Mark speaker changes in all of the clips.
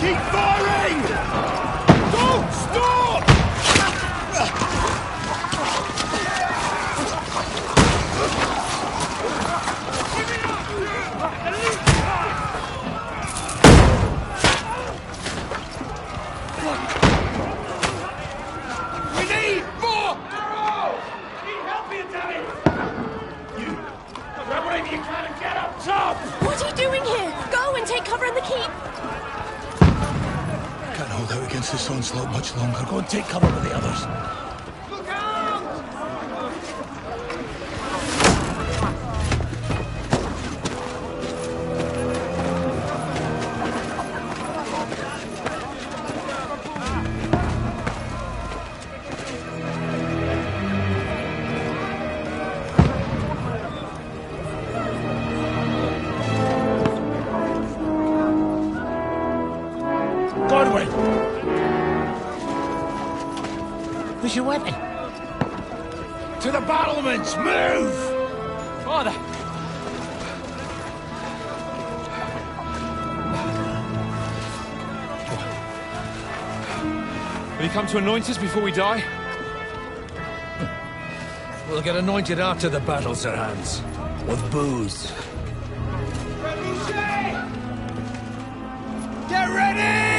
Speaker 1: Keep firing! Don't stop! We need more! Need help here, Danny! You! Grab whatever you can and get up top!
Speaker 2: What are you doing here? Go and take cover in the keep!
Speaker 1: Can't hold out against this onslaught much longer. Go and take cover with the others. Look out!
Speaker 3: Where's your weapon?
Speaker 1: To the battlements! Move!
Speaker 3: Father!
Speaker 4: Will you come to anoint us before we die?
Speaker 3: We'll get anointed after the battle, Sir Hans. With booze.
Speaker 1: Get ready!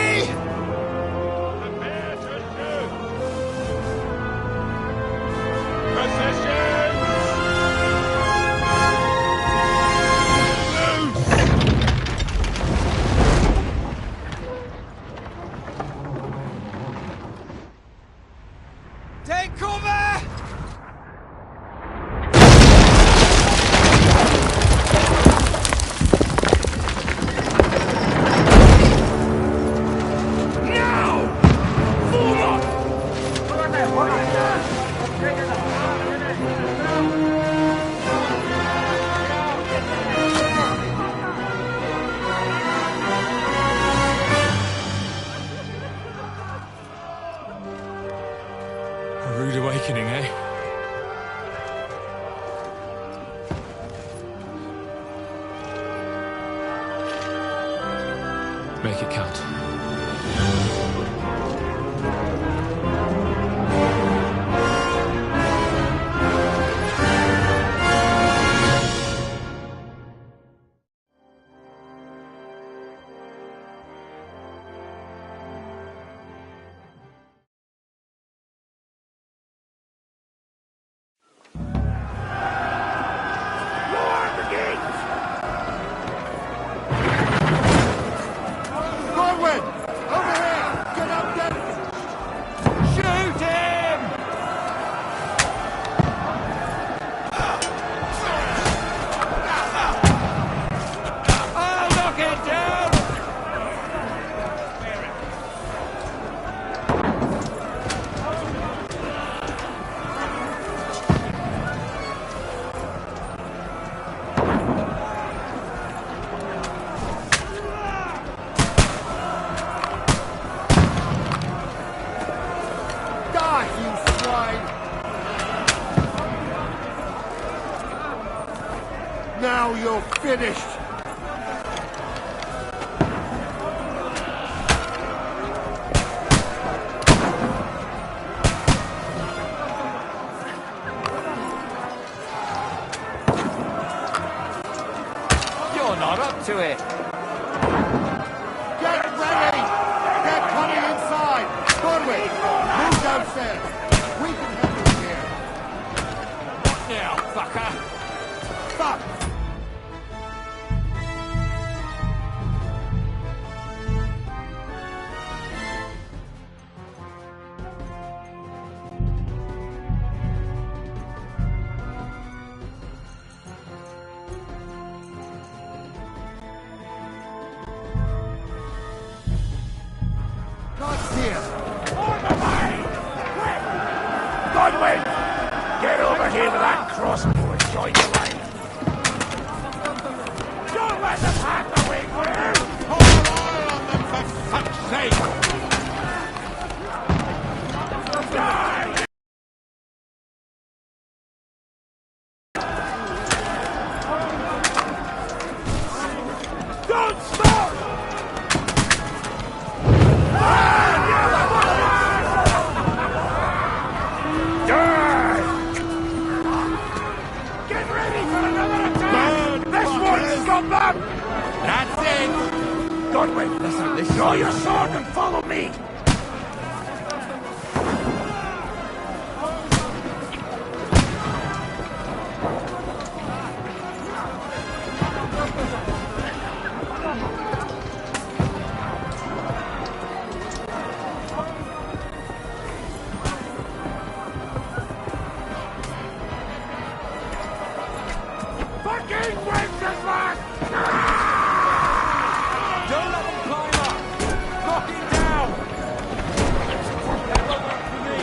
Speaker 1: Take cover! Now! Form up!
Speaker 4: A rude awakening, eh? Make it count.
Speaker 1: Now you're finished!
Speaker 3: You're not up to it.
Speaker 1: Get ready! They're coming inside! Godwin, move downstairs! We can help you here!
Speaker 3: What now, fucker?
Speaker 1: Fuck! God's here! On the way! Quick! Godwin! Get over here to that crossbow and join the line! sword with! Draw your sword and follow me! Fucking Wenceslas!
Speaker 5: Don't let him climb up! Knock him down! That won't work for me.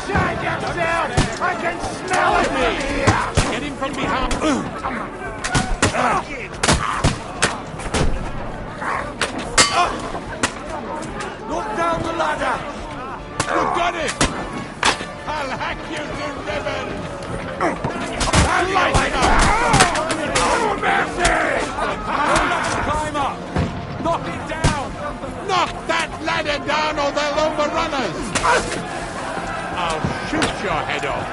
Speaker 1: Shut yourself! I can smell it!
Speaker 5: Get him from behind!
Speaker 1: Look down the ladder!
Speaker 5: You got it! I'll hack you to ribbons! I'll light up!
Speaker 1: Oh, mercy!
Speaker 5: Don't let him climb up! Knock it down! Knock that ladder down or they'll overrun us! I'll shoot your head off!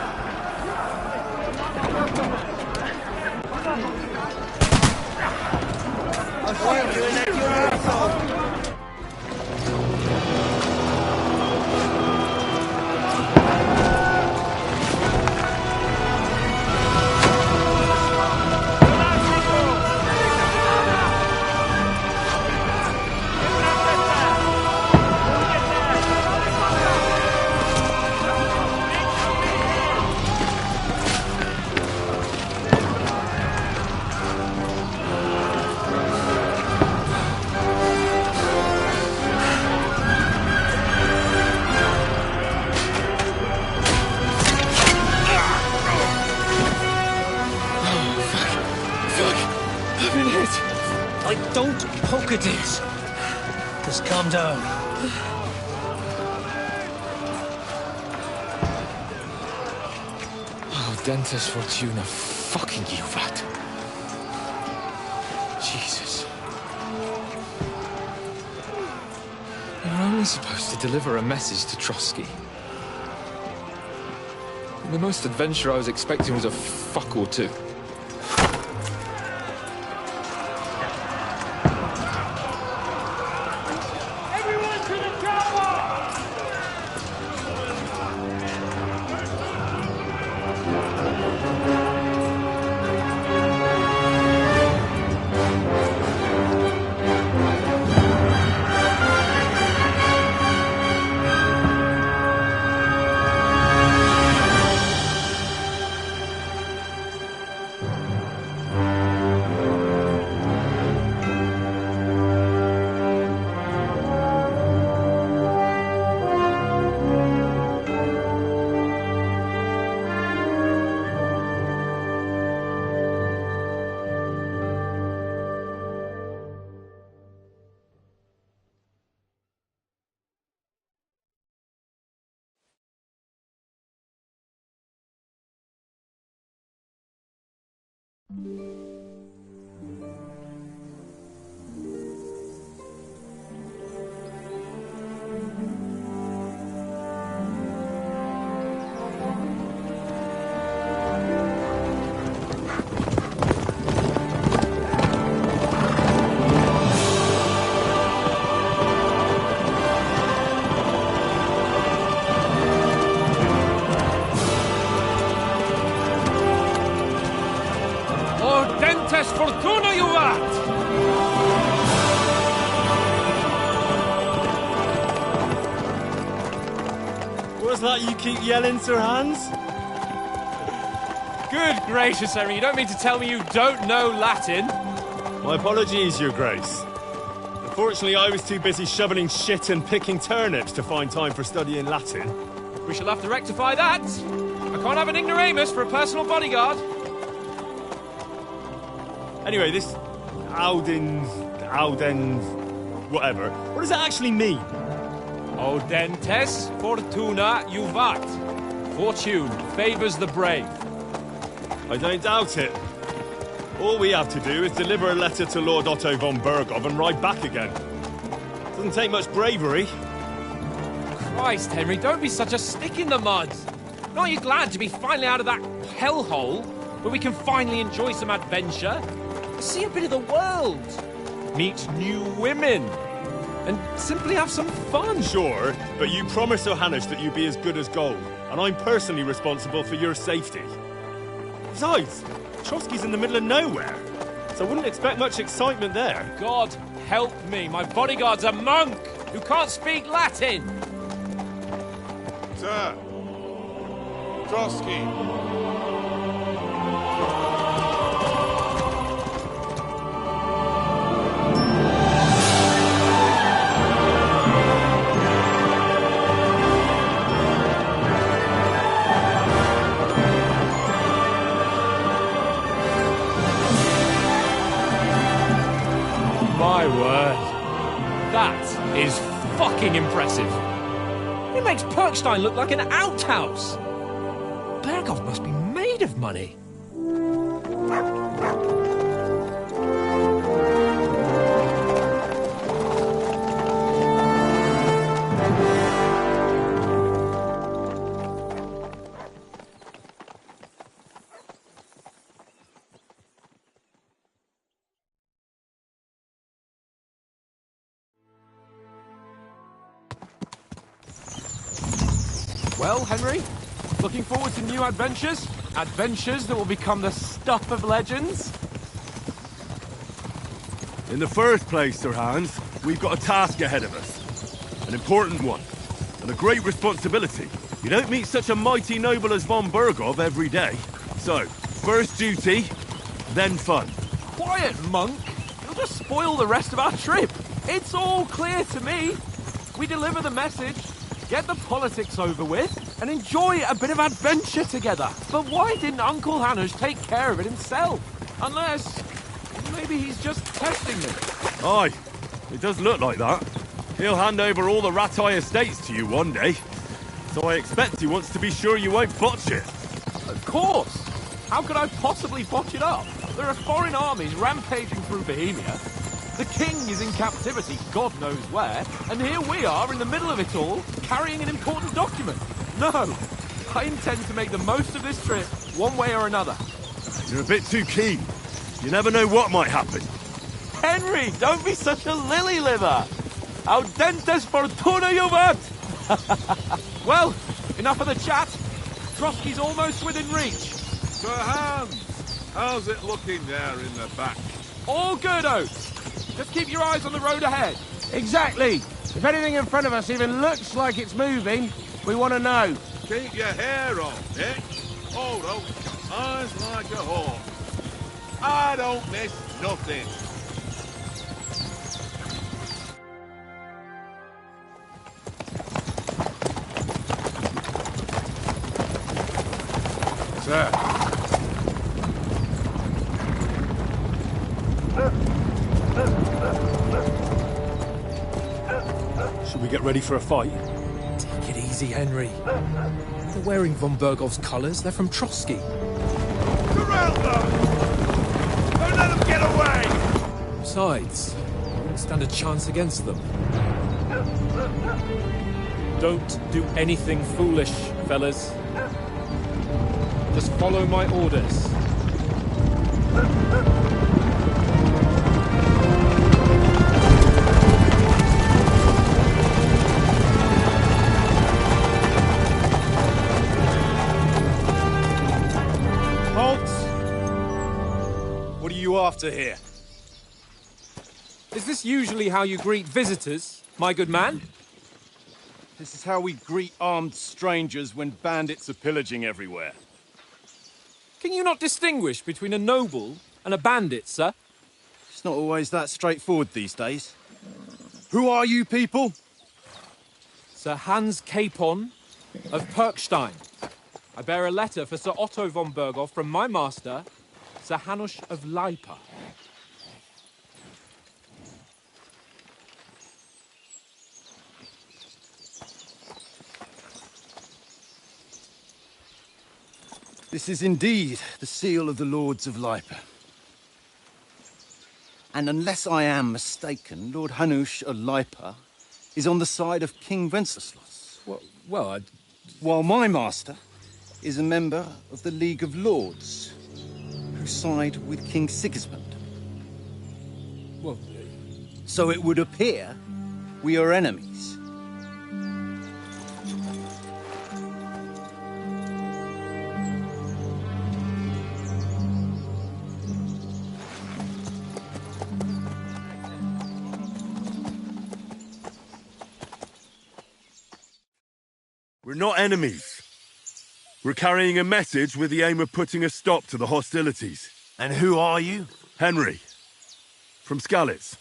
Speaker 1: I'll shoot you in your asshole!
Speaker 3: Don't poke at it. Just calm down.
Speaker 4: Oh, Dentes Fortuna, fucking you, Vat. Jesus. You're only supposed to deliver a message to Trotsky. The most adventure I was expecting was a fuck or two.
Speaker 3: Fortuna, you vat!
Speaker 6: What's that you keep yelling, Sir Hans?
Speaker 4: Good gracious, Henry, you don't mean to tell me you don't know Latin?
Speaker 6: My apologies, Your Grace. Unfortunately, I was too busy shoveling shit and picking turnips to find time for studying Latin.
Speaker 4: We shall have to rectify that. I can't have an ignoramus for a personal bodyguard.
Speaker 6: Anyway, this Audens, whatever. What does that actually mean?
Speaker 4: Audentes Fortuna Juvat. Fortune favours the brave.
Speaker 6: I don't doubt it. All we have to do is deliver a letter to Lord Otto von Berghoff and ride back again. Doesn't take much bravery.
Speaker 4: Christ, Henry, don't be such a stick in the mud. Aren't you glad to be finally out of that hellhole where we can finally enjoy some adventure? See a bit of the world, meet new women, and simply have some fun.
Speaker 6: Sure, but you promised Johannes that you'd be as good as gold, and I'm personally responsible for your safety. Besides, Trotsky's in the middle of nowhere, so I wouldn't expect much excitement there.
Speaker 4: God help me, my bodyguard's a monk who can't speak Latin.
Speaker 5: Sir! Trotsky!
Speaker 4: My word. That is fucking impressive. It makes Perkstein look like an outhouse. Berghoff must be made of money. Well, Henry, looking forward to new adventures? Adventures that will become the stuff of legends?
Speaker 7: In the first place, Sir Hans, we've got a task ahead of us. An important one. And a great responsibility. You don't meet such a mighty noble as von Berghoff every day. So, first duty, then fun.
Speaker 4: Quiet, monk! You'll just spoil the rest of our trip. It's all clear to me. We deliver the message, get the politics over with, and enjoy a bit of adventure together. But why didn't Uncle Hanush take care of it himself? Unless, maybe he's just testing me.
Speaker 7: Aye, it does look like that. He'll hand over all the Ratai estates to you one day. So I expect he wants to be sure you won't botch it.
Speaker 4: Of course! How could I possibly botch it up? There are foreign armies rampaging through Bohemia. The king is in captivity, God knows where, and here we are in the middle of it all, carrying an important document. No, I intend to make the most of this trip, one way or another.
Speaker 7: You're a bit too keen. You never know what might happen.
Speaker 4: Henry, don't be such a lily-liver! Audentes fortuna juvat! Well, enough of the chat. Trotsky's almost within reach.
Speaker 5: Sir Hans! How's it looking there in the back?
Speaker 4: All good, Oates. Just keep your eyes on the road ahead.
Speaker 8: Exactly. If anything in front of us even looks like it's moving, we want to know.
Speaker 5: Keep your hair on, Nick. Hold on, eyes like a hawk. I don't miss nothing.
Speaker 8: Sir.
Speaker 6: Should we get ready for a fight?
Speaker 3: Take it easy, Henry. They're wearing von Berghoff's colours. They're from Trotsky.
Speaker 5: Surround them! Don't let them get away!
Speaker 3: Besides, we won't stand a chance against them.
Speaker 4: Don't do anything foolish, fellas. Just follow my orders.
Speaker 6: What are you after here?
Speaker 4: Is this usually how you greet visitors, my good man?
Speaker 7: This is how we greet armed strangers when bandits are pillaging everywhere.
Speaker 4: Can you not distinguish between a noble and a bandit, sir?
Speaker 7: It's not always that straightforward these days. Who are you people?
Speaker 4: Sir Hans Capon of Perkstein. I bear a letter for Sir Otto von Berghoff from my master, Sir Hanush of Lipa.
Speaker 7: This is indeed the seal of the Lords of Lipa.
Speaker 9: And unless I am mistaken, Lord Hanush of Lipa is on the side of King Wenceslas.
Speaker 3: Well,
Speaker 9: While my master is a member of the League of Lords, who side with King Sigismund.
Speaker 3: Well...
Speaker 9: So it would appear we are enemies.
Speaker 7: We're not enemies. We're carrying a message with the aim of putting a stop to the hostilities.
Speaker 10: And who are you?
Speaker 7: Henry. From Skalitz.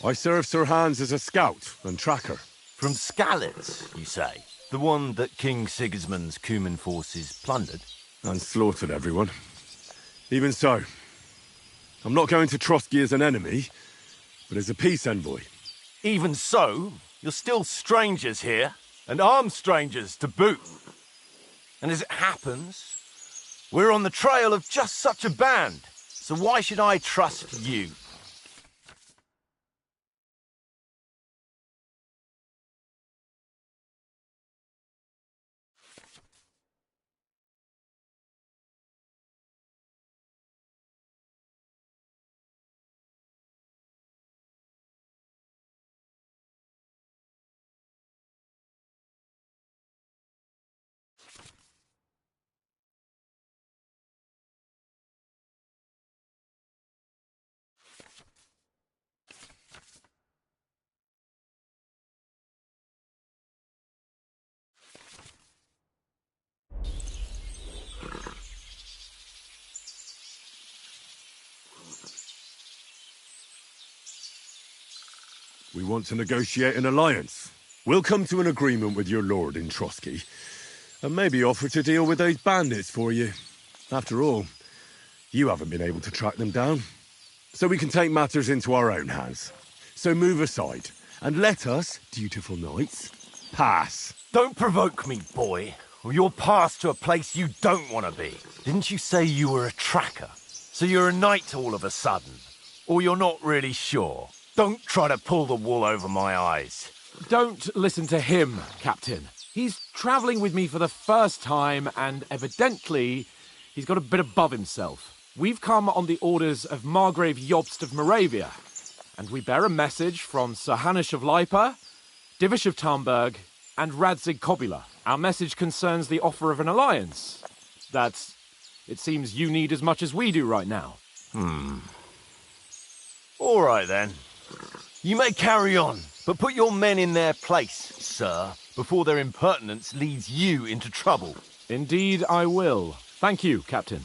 Speaker 7: I serve Sir Hans as a scout and tracker.
Speaker 10: From Skalitz, you say? The one that King Sigismund's Cuman forces plundered?
Speaker 7: And slaughtered everyone. Even so, I'm not going to Trotsky as an enemy, but as a peace envoy.
Speaker 10: Even so, you're still strangers here, and armed strangers to boot. And as it happens, we're on the trail of just such a band, so why should I trust you?
Speaker 7: We want to negotiate an alliance. We'll come to an agreement with your lord in Trotsky, and maybe offer to deal with those bandits for you. After all, you haven't been able to track them down. So we can take matters into our own hands. So move aside, and let us, dutiful knights, pass.
Speaker 10: Don't provoke me, boy, or you'll pass to a place you don't want to be. Didn't you say you were a tracker? So you're a knight all of a sudden? Or you're not really sure? Don't try to pull the wool over my eyes.
Speaker 4: Don't listen to him, Captain. He's travelling with me for the first time, and evidently, he's got a bit above himself. We've come on the orders of Margrave Jobst of Moravia, and we bear a message from Sir Hanush of Lipa, Divish of Tarnberg, and Radzig Kobula. Our message concerns the offer of an alliance that it seems you need as much as we do right now.
Speaker 10: All right, then. You may carry on, but put your men in their place, sir, before their impertinence leads you into trouble.
Speaker 4: Indeed, I will. Thank you, Captain.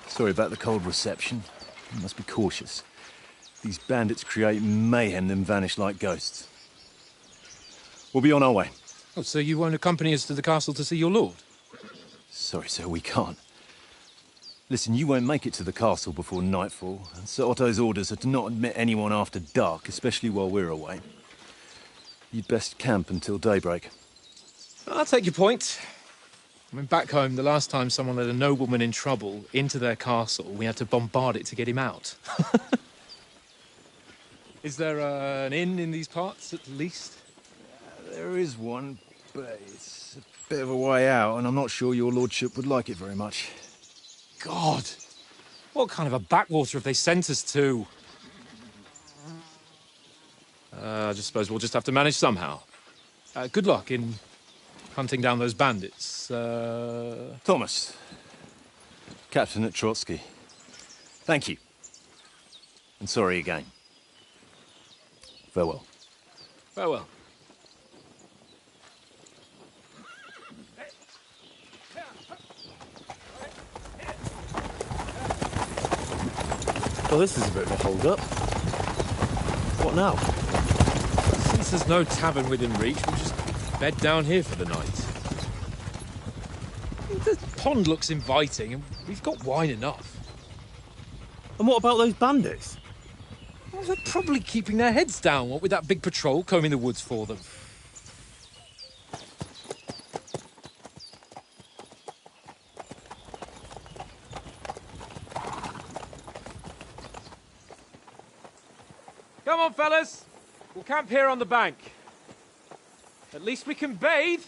Speaker 9: Sorry about the cold reception. You must be cautious. These bandits create mayhem, then vanish like ghosts. We'll be on our way.
Speaker 3: Oh, so you won't accompany us to the castle to see your lord?
Speaker 9: Sorry, sir, we can't. Listen, you won't make it to the castle before nightfall, and Sir Otto's orders are to not admit anyone after dark, especially while we're away. You'd best camp until daybreak.
Speaker 3: I'll take your point. I mean, back home, the last time someone led a nobleman in trouble into their castle, we had to bombard it to get him out. Is there an inn in these parts, at least?
Speaker 9: There is one, but it's a bit of a way out, and I'm not sure your lordship would like it very much.
Speaker 3: God! What kind of a backwater have they sent us to? I just suppose we'll just have to manage somehow. Good luck in hunting down those bandits.
Speaker 9: Thomas, Captain at Trotsky. Thank you. And sorry again. Farewell.
Speaker 3: Farewell.
Speaker 9: Well, this is a bit of a hold-up. What now?
Speaker 3: Since there's no tavern within reach, we'll just bed down here for the night. The pond looks inviting, and we've got wine enough.
Speaker 9: And what about those bandits?
Speaker 3: Well, they're probably keeping their heads down, what with that big patrol combing the woods for them. Come on, fellas. We'll camp here on the bank. At least we can bathe.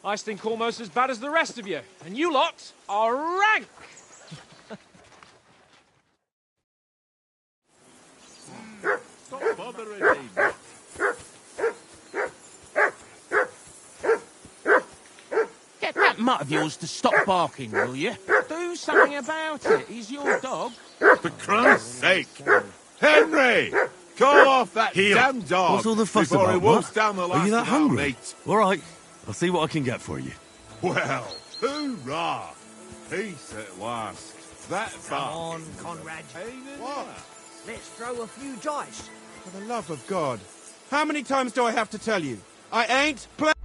Speaker 3: I stink almost as bad as the rest of you, and you lot are rank!
Speaker 5: Stop bothering me.
Speaker 8: Get that mutt of yours to stop barking, will you? Do something about it. He's your dog.
Speaker 5: For Christ's sake. Henry! Call off that
Speaker 7: Here.
Speaker 5: damn dog
Speaker 7: What's all the fuss
Speaker 5: before he
Speaker 7: about,
Speaker 5: wolfs
Speaker 7: Mutt?
Speaker 5: down the
Speaker 7: Are
Speaker 5: last
Speaker 7: you that
Speaker 5: of our
Speaker 7: hungry?
Speaker 5: meat.
Speaker 7: All right, I'll see what I can get for you.
Speaker 5: Well, hoorah! Peace at last. That
Speaker 11: Come
Speaker 5: bar.
Speaker 11: on, Conrad.
Speaker 5: What?
Speaker 11: Let's throw a few dice.
Speaker 8: For the love of God. How many times do I have to tell you? I ain't playing.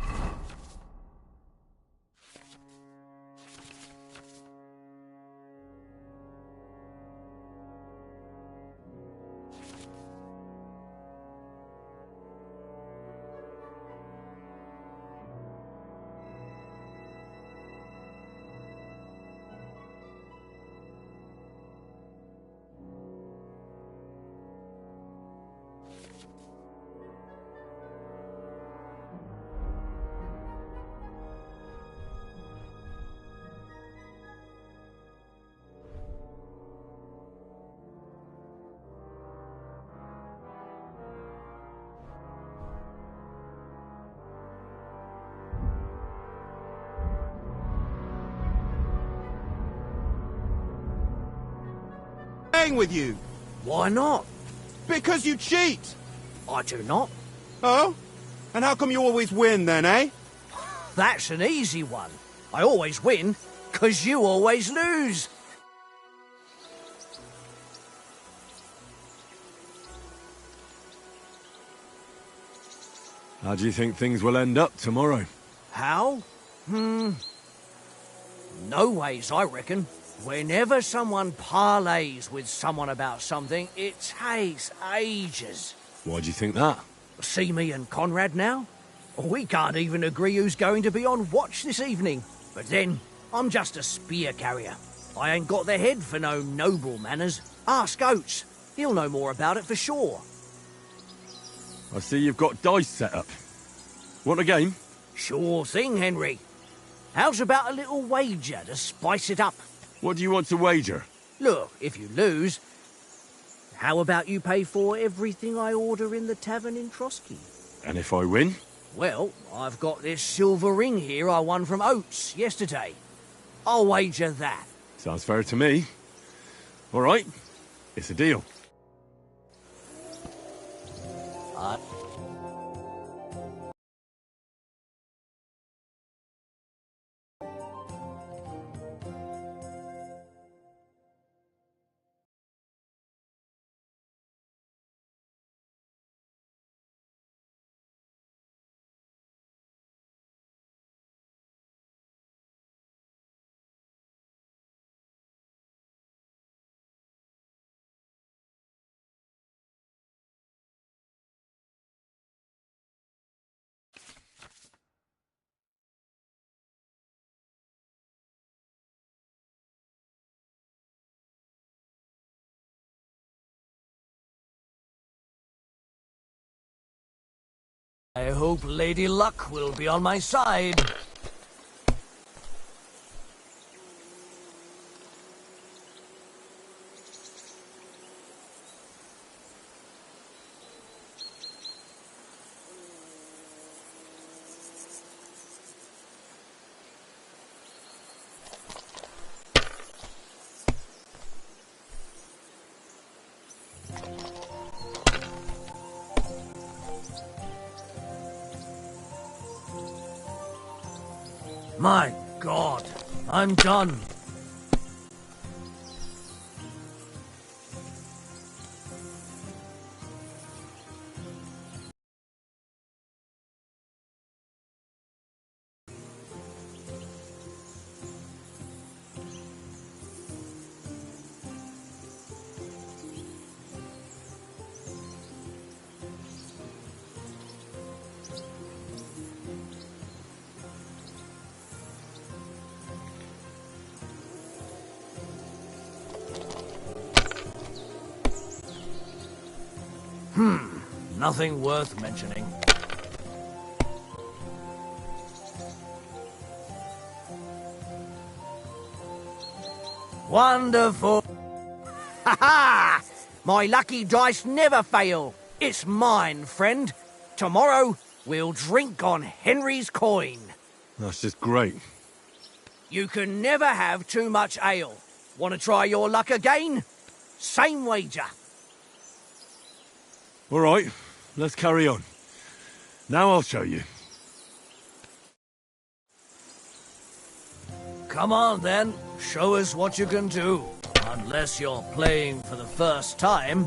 Speaker 8: With you.
Speaker 11: Why not?
Speaker 8: Because you cheat.
Speaker 11: I do not.
Speaker 8: Oh? And how come you always win then, eh?
Speaker 11: That's an easy one. I always win, 'cause you always lose.
Speaker 7: How do you think things will end up tomorrow?
Speaker 11: How? No ways, I reckon. Whenever someone parleys with someone about something, it takes ages.
Speaker 7: Why do you think that?
Speaker 11: See me and Conrad now? We can't even agree who's going to be on watch this evening. But then, I'm just a spear carrier. I ain't got the head for no noble manners. Ask Oates. He'll know more about it for sure.
Speaker 7: I see you've got dice set up. Want a game?
Speaker 11: Sure thing, Henry. How's about a little wager to spice it up?
Speaker 7: What do you want to wager?
Speaker 11: Look, if you lose, how about you pay for everything I order in the tavern in Trotsky?
Speaker 7: And if I win?
Speaker 11: Well, I've got this silver ring here I won from Oates yesterday. I'll wager that.
Speaker 7: Sounds fair to me. All right, it's a deal.
Speaker 11: I hope Lady Luck will be on my side. My God, I'm done. Nothing worth mentioning. Wonderful. Ha ha! My lucky dice never fail. It's mine, friend. Tomorrow, we'll drink on Henry's coin.
Speaker 7: That's just great.
Speaker 11: You can never have too much ale. Want to try your luck again? Same wager.
Speaker 7: All right, let's carry on. Now I'll show you.
Speaker 11: Come on, then. Show us what you can do. Unless you're playing for the first time.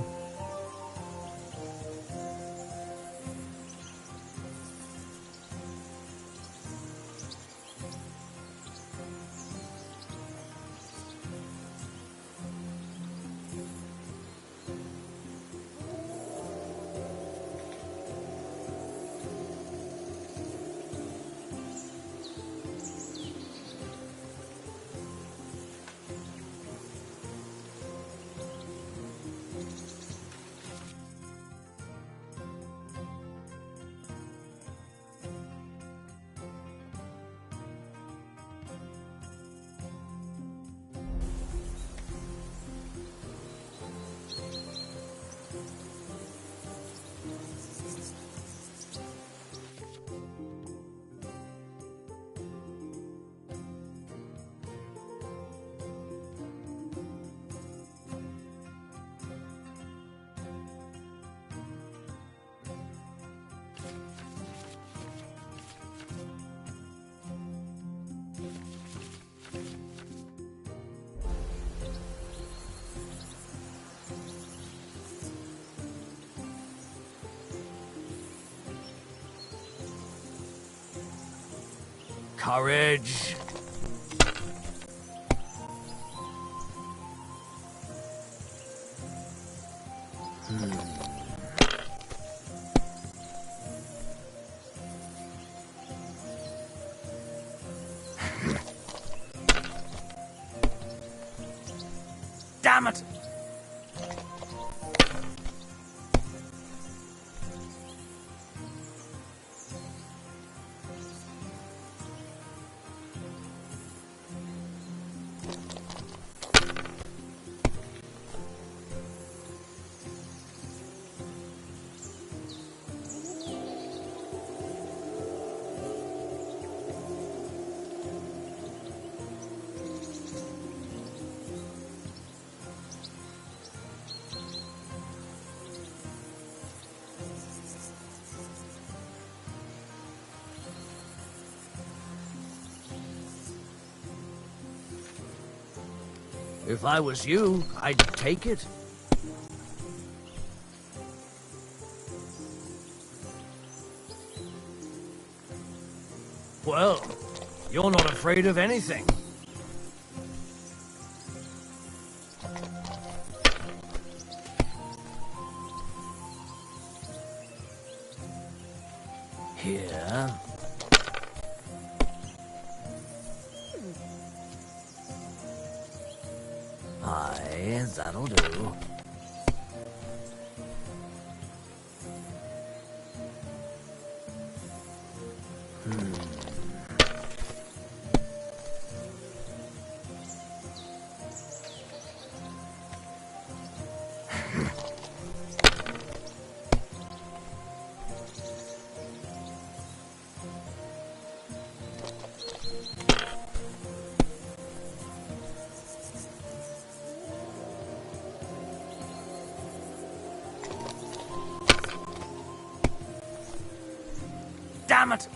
Speaker 11: Courage. Damn it! If I was you, I'd take it. Well, you're not afraid of anything. Here. Aye, that'll do. Damn it!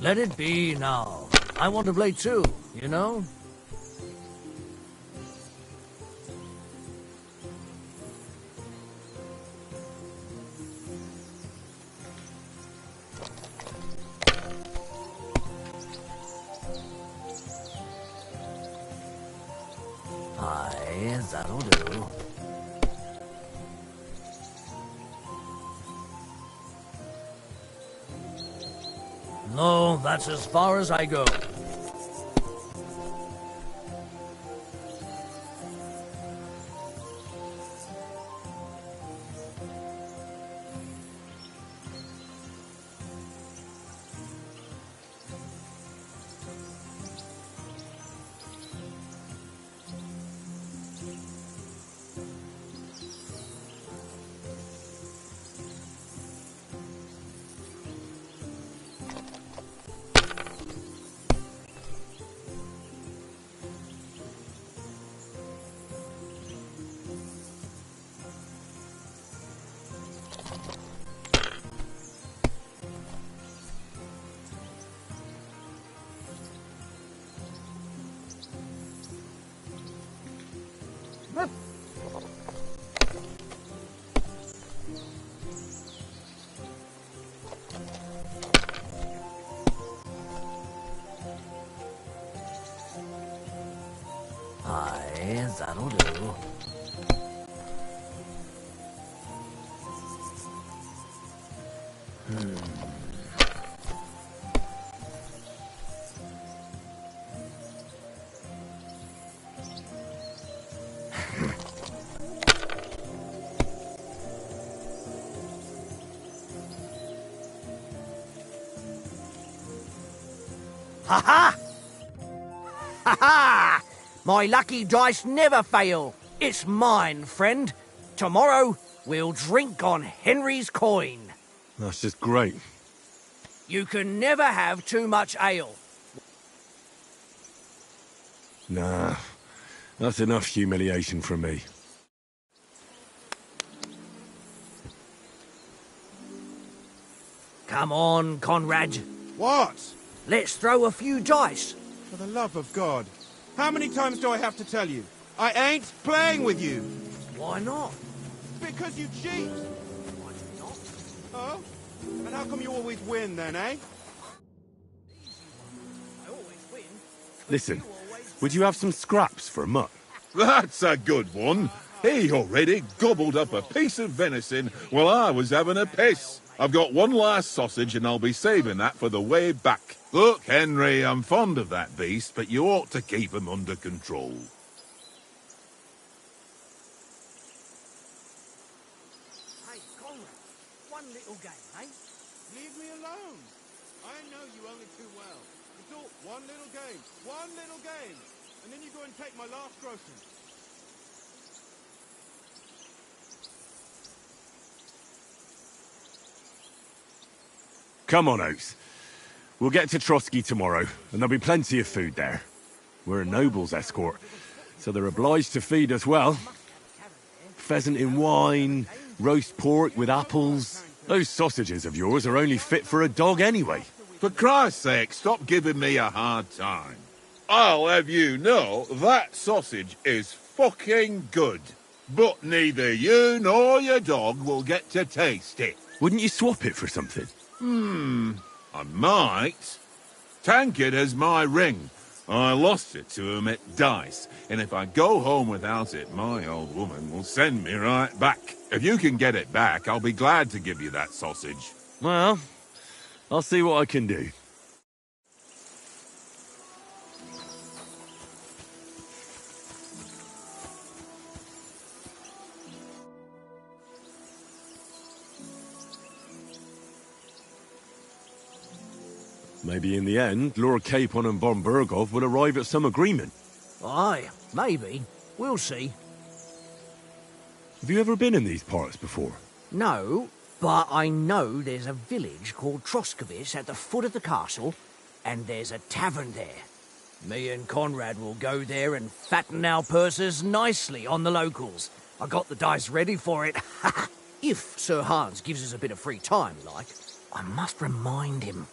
Speaker 11: Let it be now. I want to play too, you know? Aye, that'll do. No, that's as far as I go. Aye, that'll do. Ha ha! Ha ha! My lucky dice never fail. It's mine, friend. Tomorrow, we'll drink on Henry's coin.
Speaker 7: That's just great.
Speaker 11: You can never have too much ale.
Speaker 7: Nah, that's enough humiliation from me.
Speaker 11: Come on, Conrad.
Speaker 5: What?
Speaker 11: Let's throw a few dice.
Speaker 5: For the love of God. How many times do I have to tell you? I ain't playing with you.
Speaker 11: Why not?
Speaker 5: Because you cheat.
Speaker 11: Why not?
Speaker 5: Oh? And how come you always win then, eh?
Speaker 11: I always win.
Speaker 7: Listen, would you have some scraps for a mutt?
Speaker 12: That's a good one. He already gobbled up a piece of venison while I was having a piss. I've got one last sausage and I'll be saving that for the way back. Look, Henry, I'm fond of that beast, but you ought to keep him under control.
Speaker 11: Hey, Conrad, one little game, eh?
Speaker 5: Leave me alone. I know you only too well. It's all one little game. One little game. And then you go and take my last groceries.
Speaker 7: Come on, Oates. We'll get to Trotsky tomorrow, and there'll be plenty of food there. We're a noble's escort, so they're obliged to feed us well. Pheasant in wine, roast pork with apples. Those sausages of yours are only fit for a dog anyway.
Speaker 12: For Christ's sake, stop giving me a hard time. I'll have you know that sausage is fucking good. But neither you nor your dog will get to taste it.
Speaker 7: Wouldn't you swap it for something?
Speaker 12: I might. Tankard has my ring. I lost it to him at dice, and if I go home without it, my old woman will send me right back. If you can get it back, I'll be glad to give you that sausage.
Speaker 7: Well, I'll see what I can do. Maybe in the end, Lord Capon and von Berghoff will arrive at some agreement.
Speaker 11: Aye, maybe. We'll see.
Speaker 7: Have you ever been in these parts before?
Speaker 11: No, but I know there's a village called Troskowitz at the foot of the castle, and there's a tavern there. Me and Conrad will go there and fatten our purses nicely on the locals. I got the dice ready for it. If Sir Hans gives us a bit of free time, like, I must remind him.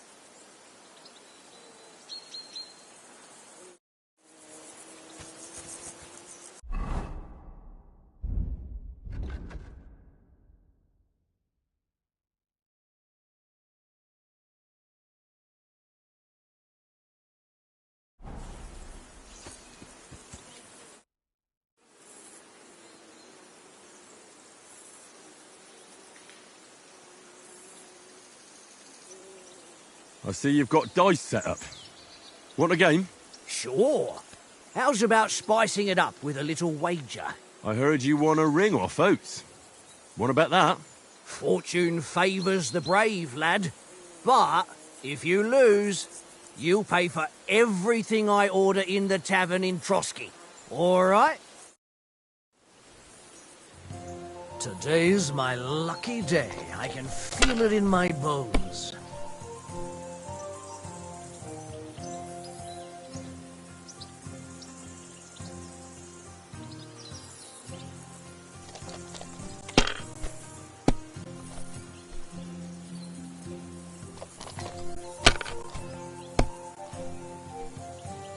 Speaker 7: I see you've got dice set up. Want a game?
Speaker 11: Sure. How's about spicing it up with a little wager?
Speaker 7: I heard you won a ring off Oates. What about that?
Speaker 11: Fortune favours the brave, lad. But if you lose, you'll pay for everything I order in the tavern in Trotsky. All right? Today's my lucky day. I can feel it in my bones.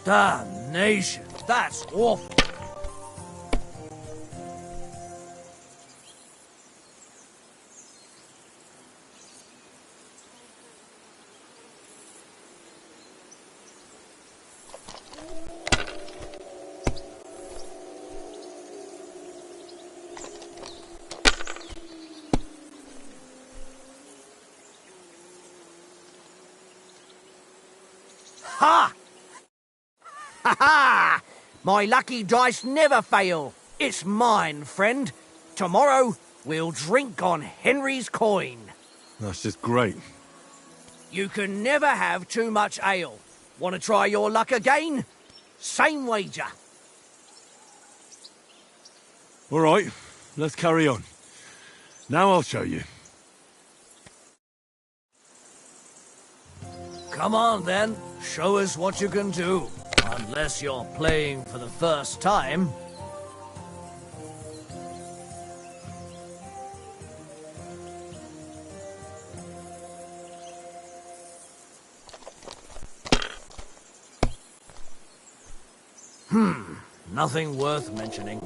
Speaker 11: Damnation, that's awful. Ha! Ha ha! My lucky dice never fail. It's mine, friend. Tomorrow, we'll drink on Henry's coin.
Speaker 7: That's just great.
Speaker 11: You can never have too much ale. Want to try your luck again? Same wager.
Speaker 7: All right, let's carry on. Now I'll show you.
Speaker 11: Come on, then. Show us what you can do. Unless you're playing for the first time. Nothing worth mentioning.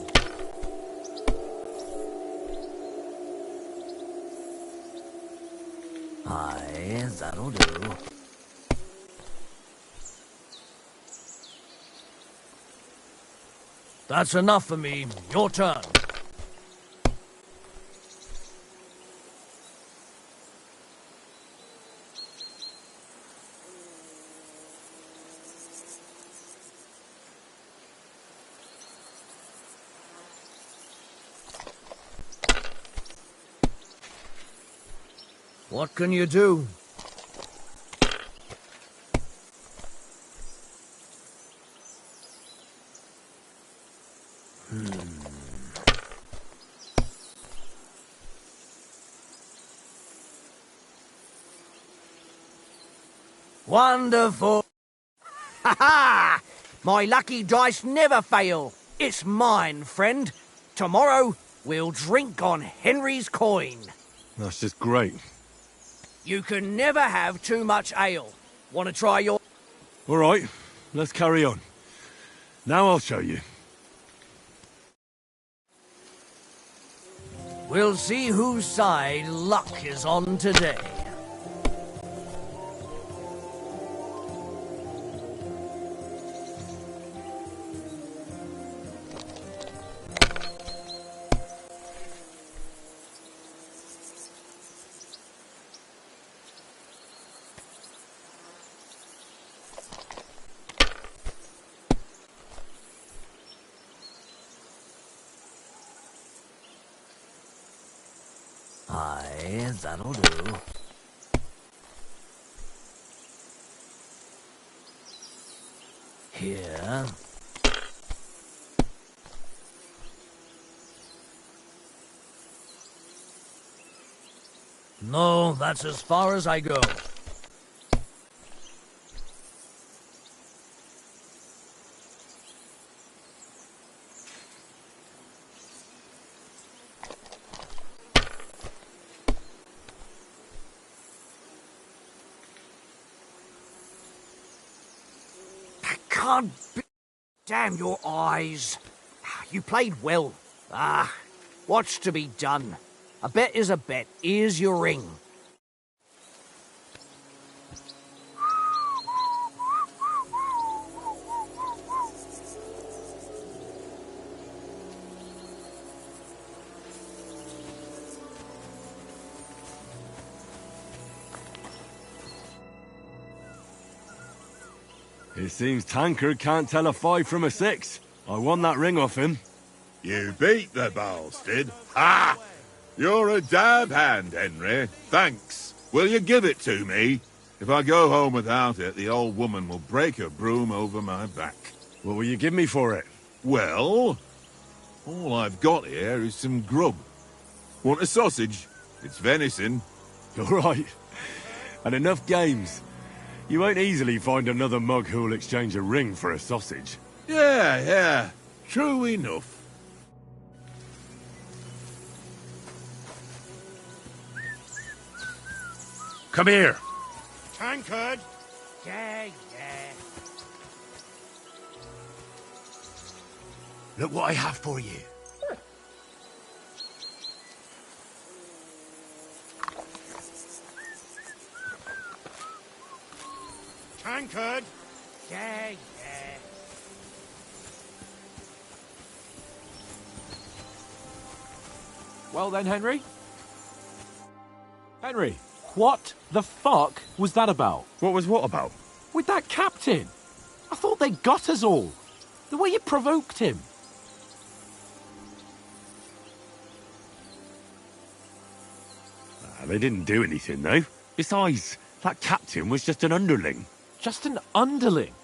Speaker 11: Aye, that'll do. That's enough for me. Your turn. What can you do? Wonderful. Ha ha! My lucky dice never fail. It's mine, friend. Tomorrow, we'll drink on Henry's coin.
Speaker 7: That's just great.
Speaker 11: You can never have too much ale. Want to try your...
Speaker 7: All right, let's carry on. Now I'll show you.
Speaker 11: We'll see whose side luck is on today. Aye, that'll do. Here. No, that's as far as I go. Can't be... Damn your eyes. You played well. What's to be done? A bet is a bet. Here's your ring.
Speaker 7: It seems Tankard can't tell a 5 from a 6. I won that ring off him.
Speaker 12: You beat the bastard. Ha! You're a dab hand, Henry. Thanks. Will you give it to me? If I go home without it, the old woman will break her broom over my back.
Speaker 7: What will you give me for it?
Speaker 12: Well, all I've got here is some grub. Want a sausage? It's venison.
Speaker 7: All right. And enough games. You won't easily find another mug who'll exchange a ring for a sausage.
Speaker 12: Yeah. True enough.
Speaker 10: Come here.
Speaker 1: Tankard!
Speaker 8: Yeah.
Speaker 10: Look what I have for you.
Speaker 1: Tankard!
Speaker 8: Yeah.
Speaker 3: Well then, Henry? Henry, what the fuck was that about?
Speaker 7: What was what about?
Speaker 3: With that captain? I thought they got us all. The way you provoked him.
Speaker 7: They didn't do anything, though. Besides, that captain was just an underling.
Speaker 3: Just an underling?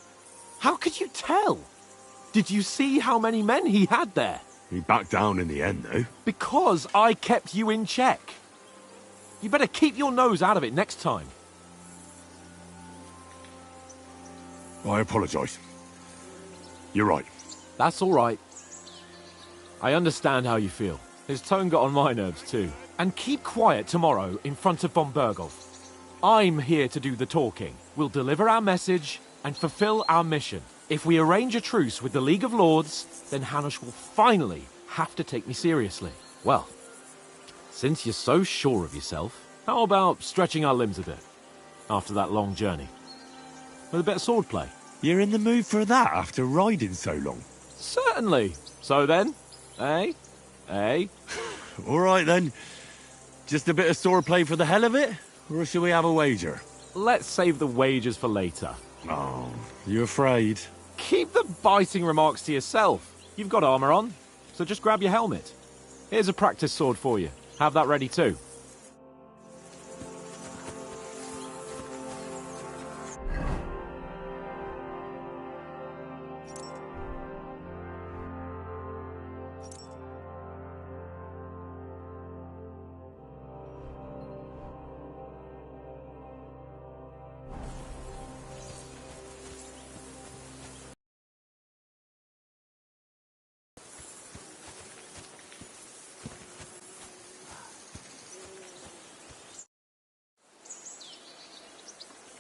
Speaker 3: How could you tell? Did you see how many men he had there?
Speaker 7: He backed down in the end, though.
Speaker 3: Because I kept you in check. You better keep your nose out of it next time.
Speaker 7: I apologise. You're right.
Speaker 3: That's all right. I understand how you feel. His tone got on my nerves too. And keep quiet tomorrow in front of von Berghoff. I'm here to do the talking. We'll deliver our message and fulfill our mission. If we arrange a truce with the League of Lords, then Hanush will finally have to take me seriously. Well, since you're so sure of yourself, how about stretching our limbs a bit after that long journey? With a bit of swordplay.
Speaker 7: You're in the mood for that after riding so long?
Speaker 3: Certainly. So then, eh?
Speaker 7: All right then. Just a bit of swordplay for the hell of it? Or shall we have a wager?
Speaker 3: Let's save the wagers for later.
Speaker 7: Oh, you afraid?
Speaker 3: Keep the biting remarks to yourself. You've got armor on, so just grab your helmet. Here's a practice sword for you. Have that ready too.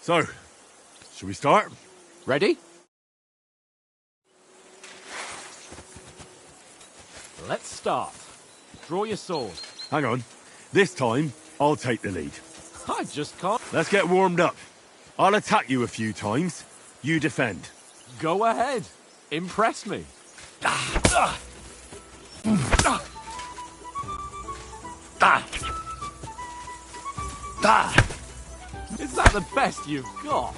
Speaker 7: So, shall we start?
Speaker 3: Ready? Let's start. Draw your sword.
Speaker 7: Hang on. This time, I'll take the lead.
Speaker 3: I just can't.
Speaker 7: Let's get warmed up. I'll attack you a few times. You defend.
Speaker 3: Go ahead. Impress me. Is that the best you've got?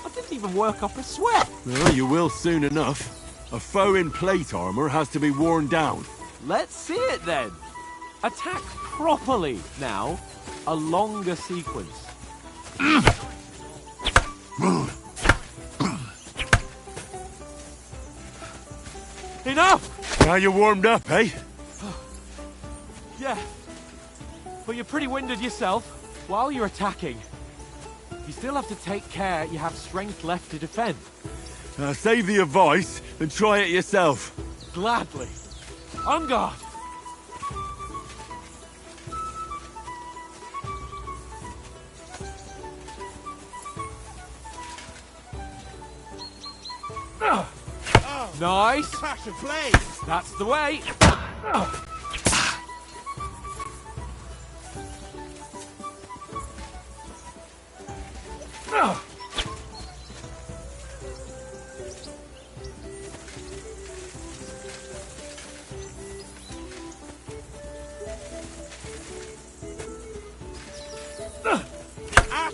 Speaker 3: I didn't even work up a sweat.
Speaker 7: Well, you will soon enough. A foe in plate armor has to be worn down.
Speaker 3: Let's see it then. Attack properly now. A longer sequence. Enough!
Speaker 7: Now you're warmed up, eh?
Speaker 3: Yeah. But you're pretty winded yourself. While you're attacking, you still have to take care you have strength left to defend.
Speaker 7: Save the advice and try it yourself.
Speaker 3: Gladly. On guard. Nice.
Speaker 1: Clash of blades!
Speaker 3: That's the way.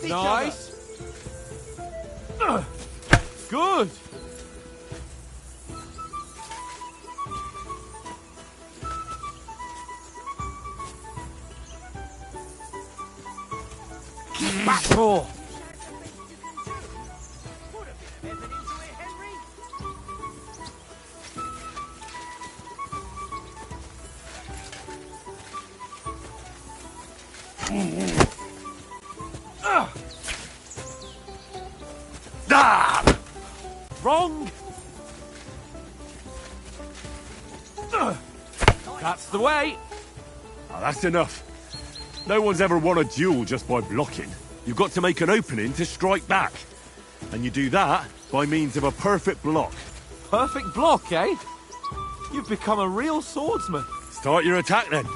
Speaker 3: Nice.
Speaker 4: Good. Back four. Wrong. That's the way.
Speaker 7: Oh, that's enough. No one's ever won a duel just by blocking. You've got to make an opening to strike back. And you do that by means of a perfect block.
Speaker 4: Perfect block, eh? You've become a real swordsman.
Speaker 7: Start your attack then.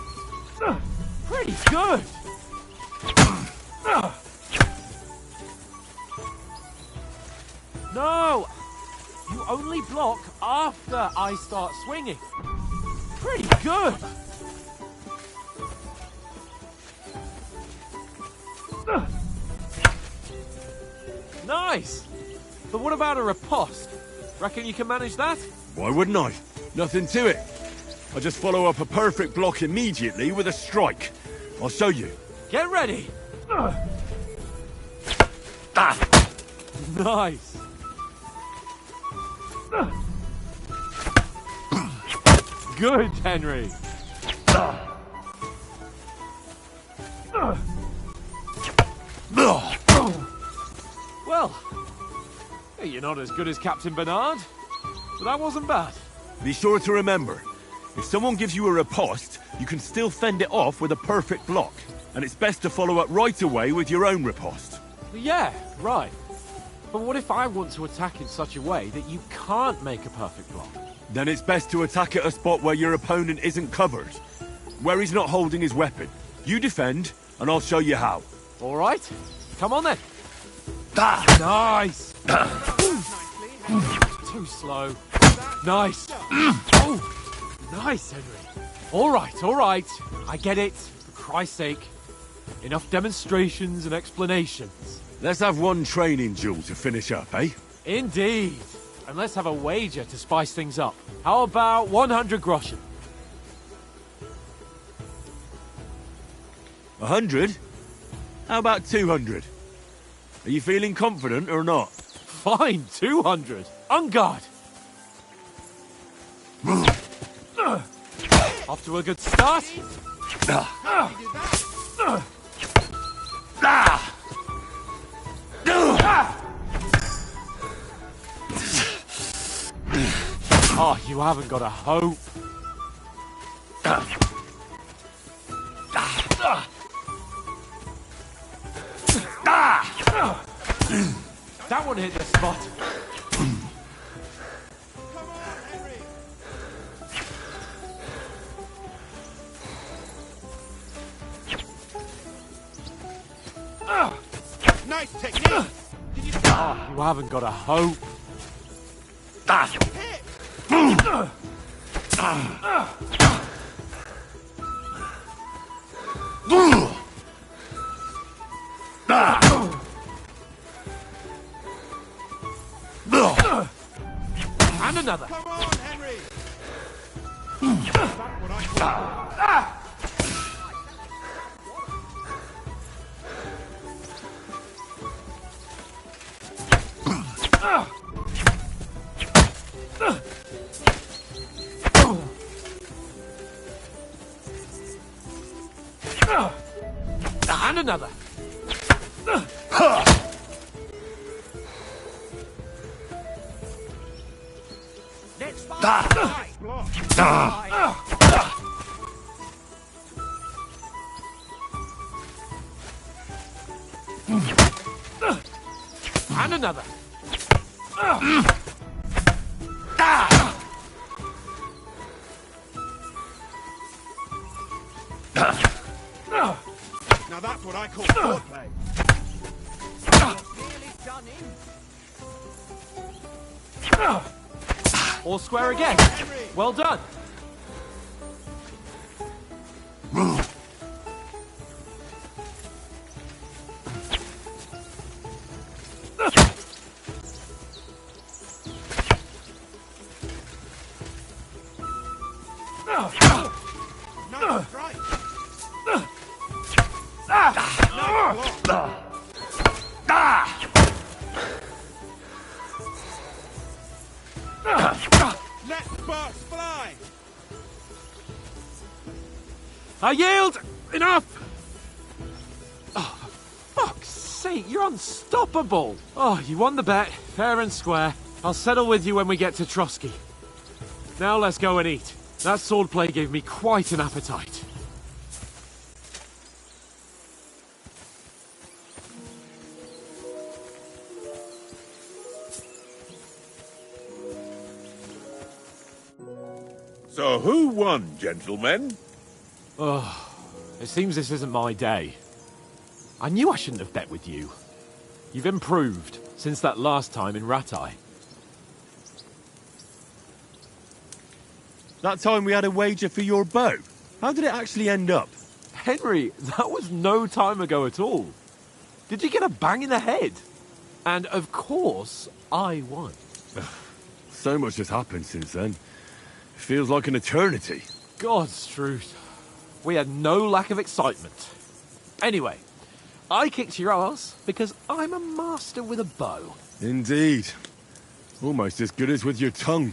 Speaker 4: Pretty good. No! You only block after I start swinging. Pretty good. Nice. But what about a riposte? Reckon you can manage that?
Speaker 7: Why wouldn't I? Nothing to it. I just follow up a perfect block immediately with a strike. I'll show you.
Speaker 4: Get ready. Nice. Good, Henry. Well, you're not as good as Captain Bernard, but that wasn't bad.
Speaker 7: Be sure to remember, if someone gives you a riposte, you can still fend it off with a perfect block. And it's best to follow up right away with your own riposte.
Speaker 4: Yeah, right. But what if I want to attack in such a way that you can't make a perfect block?
Speaker 7: Then it's best to attack at a spot where your opponent isn't covered. Where he's not holding his weapon. You defend, and I'll show you how.
Speaker 4: All right. Come on then. Nice. Too slow. Nice. Oh, nice, Henry. All right. I get it. For Christ's sake. Enough demonstrations and explanations.
Speaker 7: Let's have one training duel to finish up, eh?
Speaker 4: Indeed. And let's have a wager to spice things up. How about 100 groschen?
Speaker 7: 100? How about 200? Are you feeling confident or not?
Speaker 4: Fine, 200. On guard. Off to a good start. Oh, you haven't got a hope. That one hit the spot.
Speaker 1: Nice technique. Did you?
Speaker 4: Oh, you haven't got a hope. And another.
Speaker 1: Come on, Henry. That's what I call.
Speaker 4: And another.
Speaker 11: Let's fight.
Speaker 4: And another.
Speaker 1: Now that's what I call swordplay.
Speaker 11: Nearly done in.
Speaker 4: All square again. Well done.
Speaker 5: Nice strike. Let sparks fly.
Speaker 4: I yield! Enough! Oh, for fuck's sake, you're unstoppable! Oh, you won the bet, fair and square. I'll settle with you when we get to Trotsky. Now let's go and eat. That swordplay gave me quite an appetite.
Speaker 12: So who won, gentlemen?
Speaker 3: Oh, it seems this isn't my day. I knew I shouldn't have bet with you. You've improved since that last time in Ratai.
Speaker 7: That time we had a wager for your bow. How did it actually end up?
Speaker 3: Henry, that was no time ago at all. Did you get a bang in the head? And of course, I won.
Speaker 7: So much has happened since then. It feels like an eternity.
Speaker 3: God's truth. We had no lack of excitement. Anyway, I kicked your ass because I'm a master with a bow.
Speaker 7: Indeed. Almost as good as with your tongue.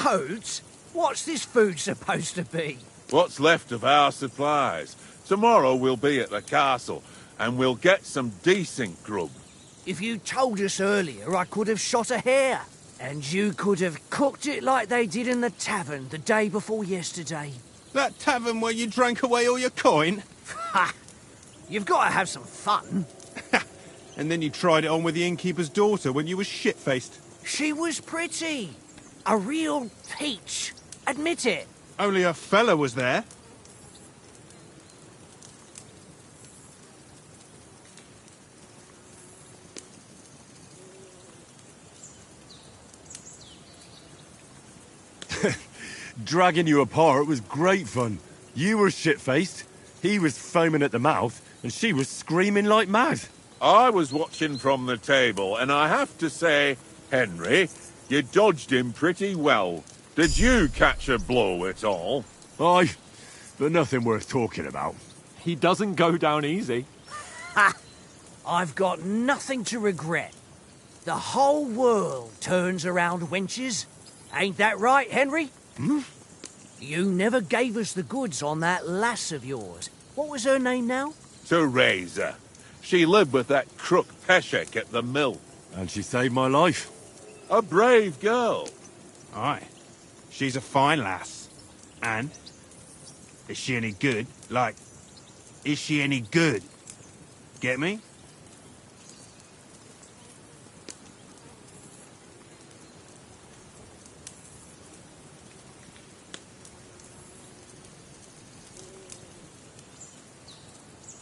Speaker 11: Oates, what's this food supposed to be?
Speaker 12: What's left of our supplies. Tomorrow we'll be at the castle, and we'll get some decent grub.
Speaker 11: If you told us earlier, I could have shot a hare. And you could have cooked it like they did in the tavern the day before yesterday.
Speaker 5: That tavern where you drank away all your coin?
Speaker 11: Ha! You've got to have some fun.
Speaker 5: And then you tried it on with the innkeeper's daughter when you were shit-faced.
Speaker 11: She was pretty. A real peach. Admit it.
Speaker 5: Only a fella was there.
Speaker 7: Dragging you apart was great fun. You were shit-faced, he was foaming at the mouth, and she was screaming like mad.
Speaker 12: I was watching from the table, and I have to say, Henry, you dodged him pretty well. Did you catch a blow at all?
Speaker 7: Aye, but nothing worth talking about.
Speaker 3: He doesn't go down easy.
Speaker 11: Ha! I've got nothing to regret. The whole world turns around wenches. Ain't that right, Henry?
Speaker 7: Hmm?
Speaker 11: You never gave us the goods on that lass of yours. What was her name now?
Speaker 12: Teresa. She lived with that crook Peshek at the mill.
Speaker 7: And she saved my life.
Speaker 12: A brave girl.
Speaker 5: Aye. She's a fine lass. And? Is she any good? Like, is she any good? Get me?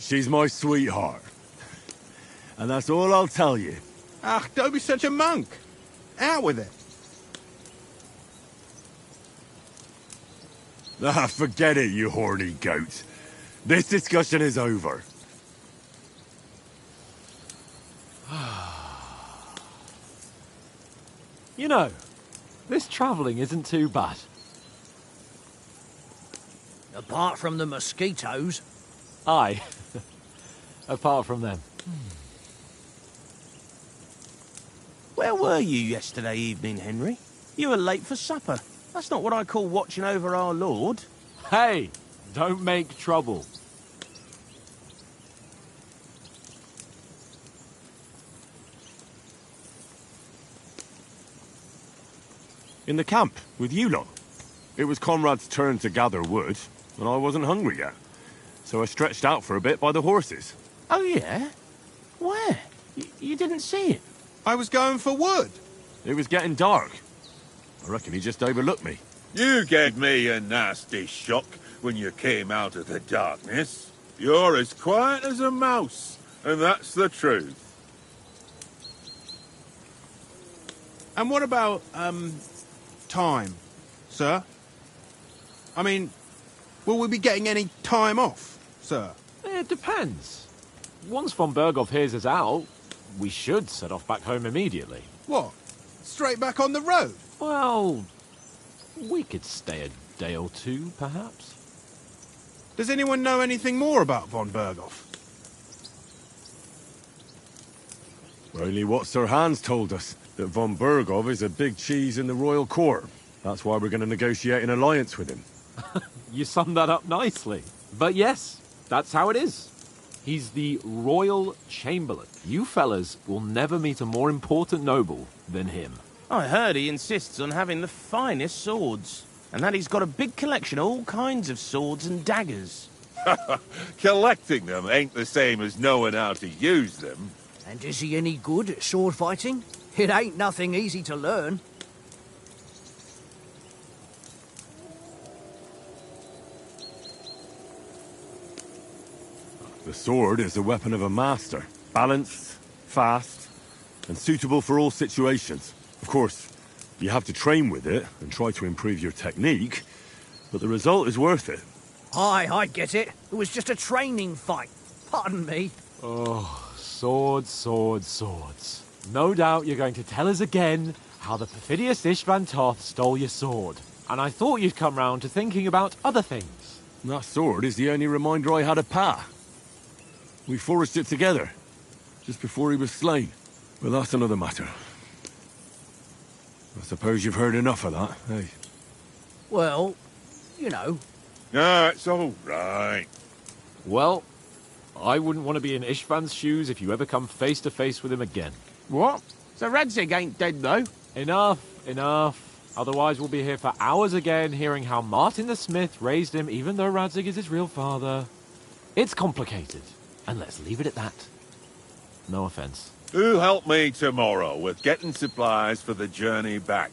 Speaker 7: She's my sweetheart. And that's all I'll tell you.
Speaker 5: Ah, don't be such a monk. Out with it.
Speaker 7: Ah, forget it, you horny goat. This discussion is over.
Speaker 3: You know, this travelling isn't too bad.
Speaker 11: Apart from the mosquitoes.
Speaker 3: Aye. Apart from them.
Speaker 8: Where were you yesterday evening, Henry? You were late for supper. That's not what I call watching over our Lord.
Speaker 3: Hey, don't make trouble.
Speaker 7: In the camp, with you lot. It was Conrad's turn to gather wood, and I wasn't hungry yet. So I stretched out for a bit by the horses.
Speaker 8: Oh, yeah? Where? You didn't see it?
Speaker 5: I was going for wood.
Speaker 7: It was getting dark. I reckon he just overlooked me.
Speaker 12: You gave me a nasty shock when you came out of the darkness. You're as quiet as a mouse, and that's the truth.
Speaker 5: And what about, time, sir? I mean, will we be getting any time off, sir?
Speaker 3: It depends. Once von Berghoff hears us out, we should set off back home immediately.
Speaker 5: What? Straight back on the road?
Speaker 3: Well, we could stay a day or two, perhaps.
Speaker 5: Does anyone know anything more about von Berghoff?
Speaker 7: Only what Sir Hans told us, that von Berghoff is a big cheese in the royal court. That's why we're going to negotiate an alliance with him.
Speaker 3: You summed that up nicely. But yes, that's how it is. He's the Royal Chamberlain. You fellas will never meet a more important noble than him.
Speaker 8: I heard he insists on having the finest swords, and that he's got a big collection of all kinds of swords and daggers.
Speaker 12: Collecting them ain't the same as knowing how to use them.
Speaker 11: And is he any good at sword fighting? It ain't nothing easy to learn.
Speaker 7: The sword is the weapon of a master. Balanced, fast, and suitable for all situations. Of course, you have to train with it and try to improve your technique, but the result is worth it.
Speaker 11: Aye, I get it. It was just a training fight. Pardon me.
Speaker 3: Oh, swords, swords, swords. No doubt you're going to tell us again how the perfidious Istvan Toth stole your sword. And I thought you'd come round to thinking about other things.
Speaker 7: That sword is the only reminder I had of Pa. We forged it together, just before he was slain. But that's another matter. I suppose you've heard enough of that, eh?
Speaker 11: Well, you know.
Speaker 12: No, it's all right.
Speaker 3: Well, I wouldn't want to be in Istvan's shoes if you ever come face to face with him again.
Speaker 8: What? So Radzig ain't dead, though?
Speaker 3: Enough, enough. Otherwise we'll be here for hours again hearing how Martin the Smith raised him even though Radzig is his real father. It's complicated. And let's leave it at that. No offense.
Speaker 12: Who'll help me tomorrow with getting supplies for the journey back?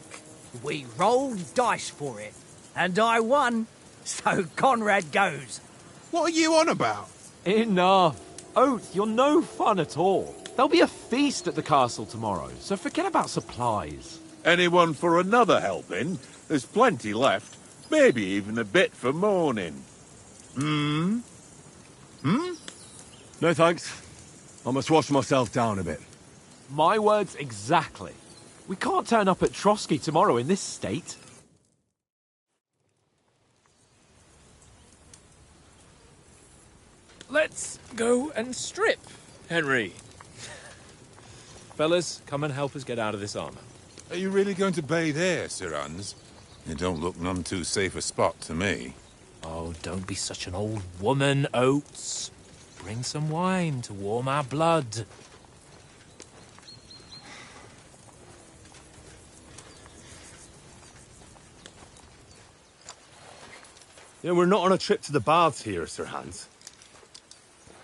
Speaker 11: We rolled dice for it, and I won. So Conrad goes.
Speaker 5: What are you on about?
Speaker 3: Enough. Oath, you're no fun at all. There'll be a feast at the castle tomorrow, so forget about supplies.
Speaker 12: Anyone for another helping? There's plenty left. Maybe even a bit for morning. Hmm?
Speaker 7: No thanks. I must wash myself down a bit.
Speaker 3: My words exactly. We can't turn up at Trotsky tomorrow in this state.
Speaker 4: Let's go and strip, Henry. Fellas, come and help us get out of this armor.
Speaker 12: Are you really going to bathe here, Sir Hans? It don't look none too safe a spot to me.
Speaker 4: Oh, don't be such an old woman, Oates. Bring some wine to warm our blood.
Speaker 6: Yeah, we're not on a trip to the baths here, Sir Hans.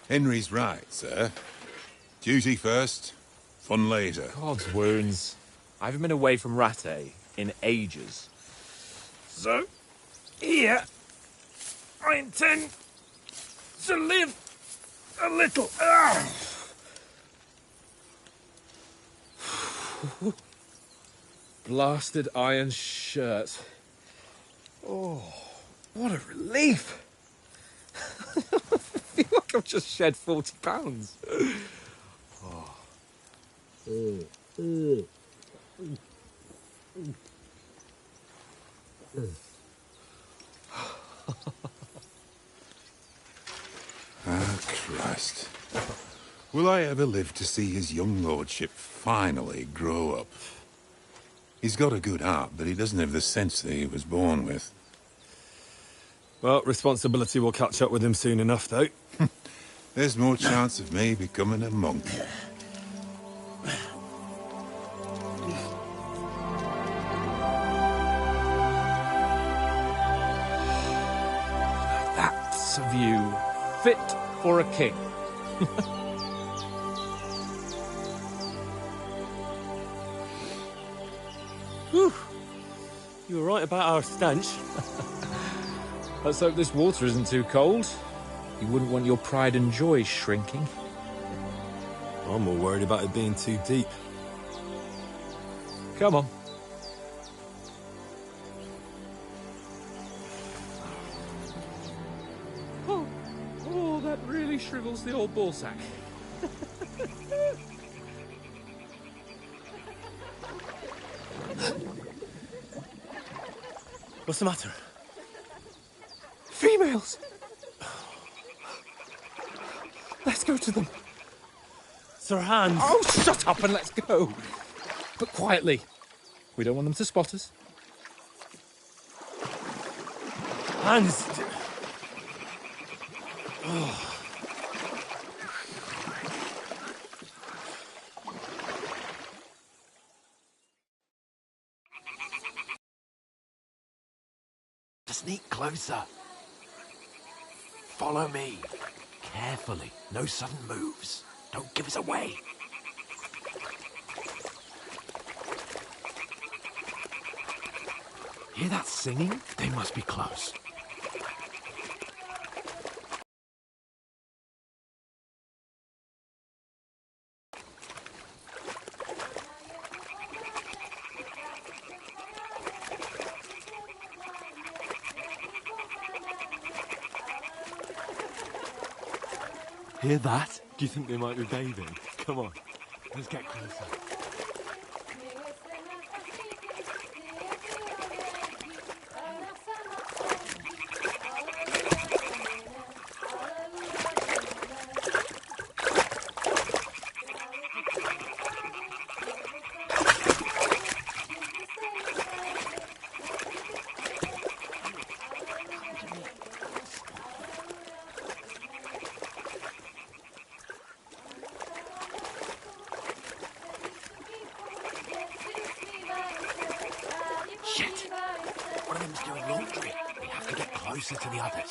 Speaker 12: Henry's right, sir. Duty first, fun later.
Speaker 4: God's wounds. I haven't been away from Rattay in ages. So, here, I intend to live a little. Blasted iron shirt. Oh, what a relief. I feel like I've just shed 40 pounds.
Speaker 12: Ah, Christ. Will I ever live to see his young lordship finally grow up? He's got a good heart, but he doesn't have the sense that he was born with.
Speaker 6: Well, responsibility will catch up with him soon enough, though.
Speaker 12: There's more chance of me becoming a monk.
Speaker 4: That's a view fit for a king.
Speaker 6: Whew. You were right about our stench.
Speaker 4: Let's hope this water isn't too cold. You wouldn't want your pride and joy shrinking.
Speaker 6: I'm more worried about it being too deep.
Speaker 4: Come on. Oh, that really shrivels the old ballsack.
Speaker 6: What's the matter?
Speaker 4: Females!
Speaker 13: Let's go to them.
Speaker 6: Sir Hans.
Speaker 13: Oh, shut up and let's go. But quietly. We don't want them to spot us.
Speaker 6: Hans. Oh.
Speaker 10: Sneak closer. Follow me. Carefully. No sudden moves. Don't give us away. Hear that singing? They must be close.
Speaker 3: Hear that? Do you think they might be bathing? Come on, let's get closer.
Speaker 10: Shit! One of them's doing laundry. We have to get closer to the others.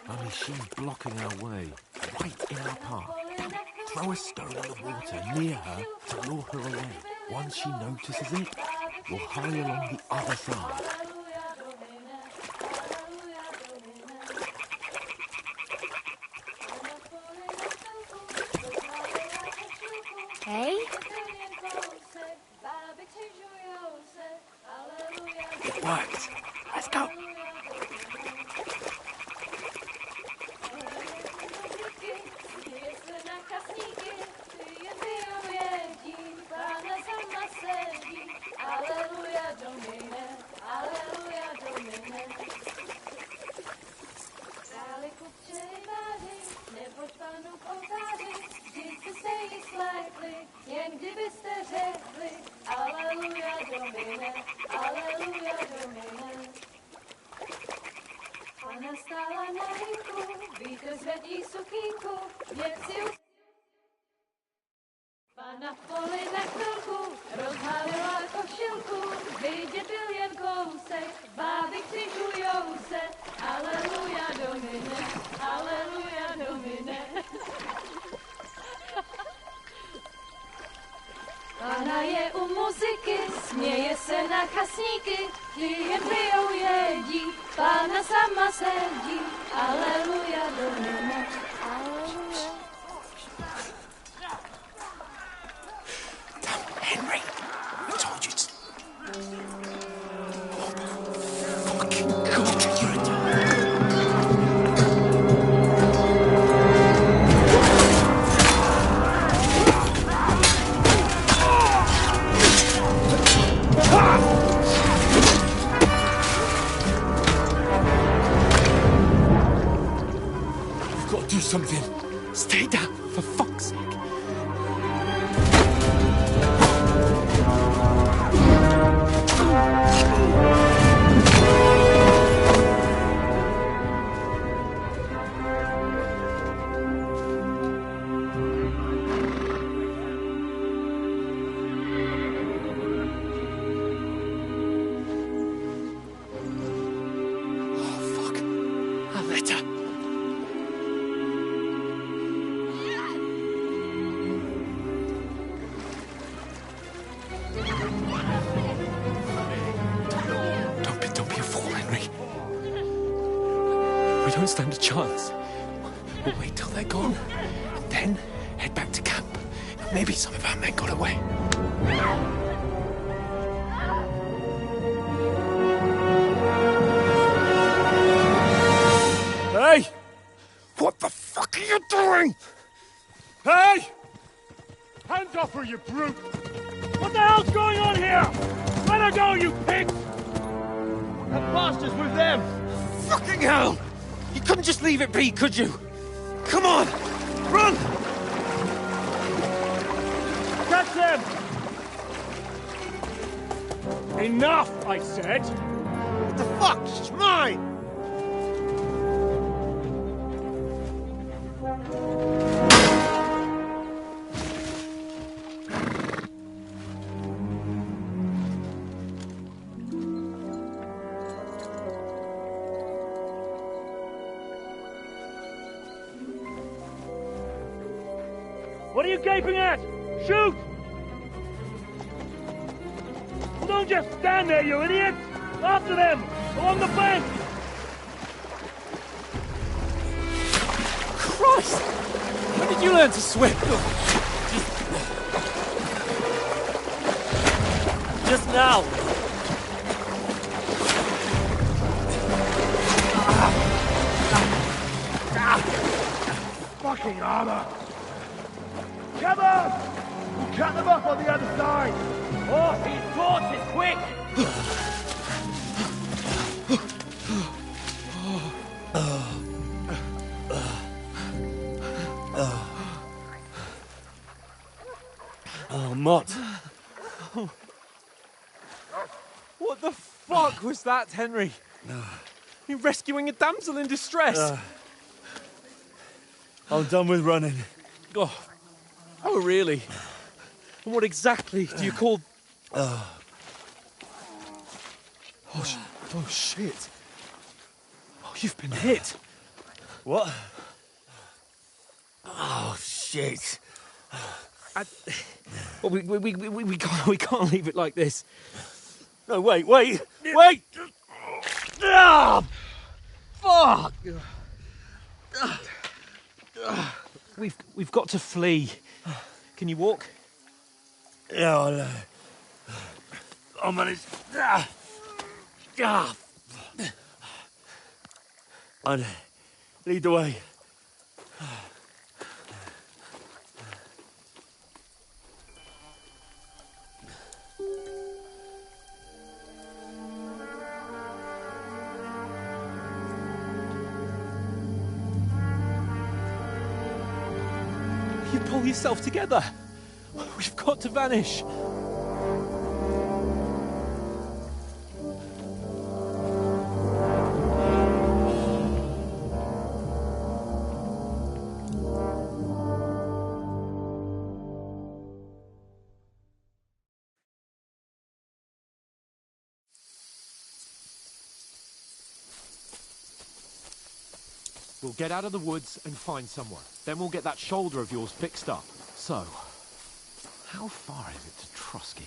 Speaker 3: Only she's blocking our way, right in our path.
Speaker 10: Damn it! Throw a stone in the water near her to lure her away.
Speaker 3: Once she notices it, we'll hurry along the other side.
Speaker 2: Hey?
Speaker 10: It worked. Let's go.
Speaker 14: Jen kdybyste řekli, aleluja domine, aleluja domine. Pana stála na hinku, vítr zvedí sukínku, věci už... Pana v poli na chvilku, rozhalila košilku, vidět byl jen kousek, báby křižujou se, aleluja domine, aleluja domine. Pana je u muziky, směje se na chasníky, ti jen pijou jedí, Pána sama sedí, aleluja domine, aleluja.
Speaker 10: Damn, Henry! I told you to... Fucking God, you're a dog.
Speaker 13: Do something. Stay down, for fuck's sake. Oh, fuck. A letter. Don't be a fool, Henry. We don't stand a chance. We'll wait till they're gone, and then head back to camp. Maybe some of our men got away.
Speaker 6: Hey!
Speaker 13: What the fuck are you doing?
Speaker 6: Hey! Hands off her, you brute! What the hell's going on here? Let her go, you pigs! That bastard's with them!
Speaker 13: Fucking hell! You couldn't just leave it be, could you? Come on!
Speaker 6: Run! Catch them! Enough, I said!
Speaker 1: What the fuck? She's mine!
Speaker 6: What are you gaping at? Shoot! Well, don't just stand there, you idiot! After them! Along the bank!
Speaker 4: Christ! When did you learn to swim?
Speaker 6: Just now!
Speaker 1: Fucking armor! Come on! We'll cut them off on the other side!
Speaker 6: Oh, he's torches, quick!
Speaker 4: Oh, Mott. What the fuck was that, Henry? You rescuing a damsel in distress?
Speaker 6: I'm done with running.
Speaker 4: Oh, really? And what exactly do you call... Oh, shit. Oh, you've been hit.
Speaker 6: What?
Speaker 1: Oh, shit.
Speaker 4: Well, we can't leave it like this.
Speaker 6: No, wait! Ah!
Speaker 4: Fuck! We've got to flee. Can you walk?
Speaker 6: Yeah, I'll manage. I'd lead the way.
Speaker 4: You pull yourself together. We've got to vanish. We'll get out of the woods and find someone. Then we'll get that shoulder of yours fixed up. So, how far is it to Trotsky?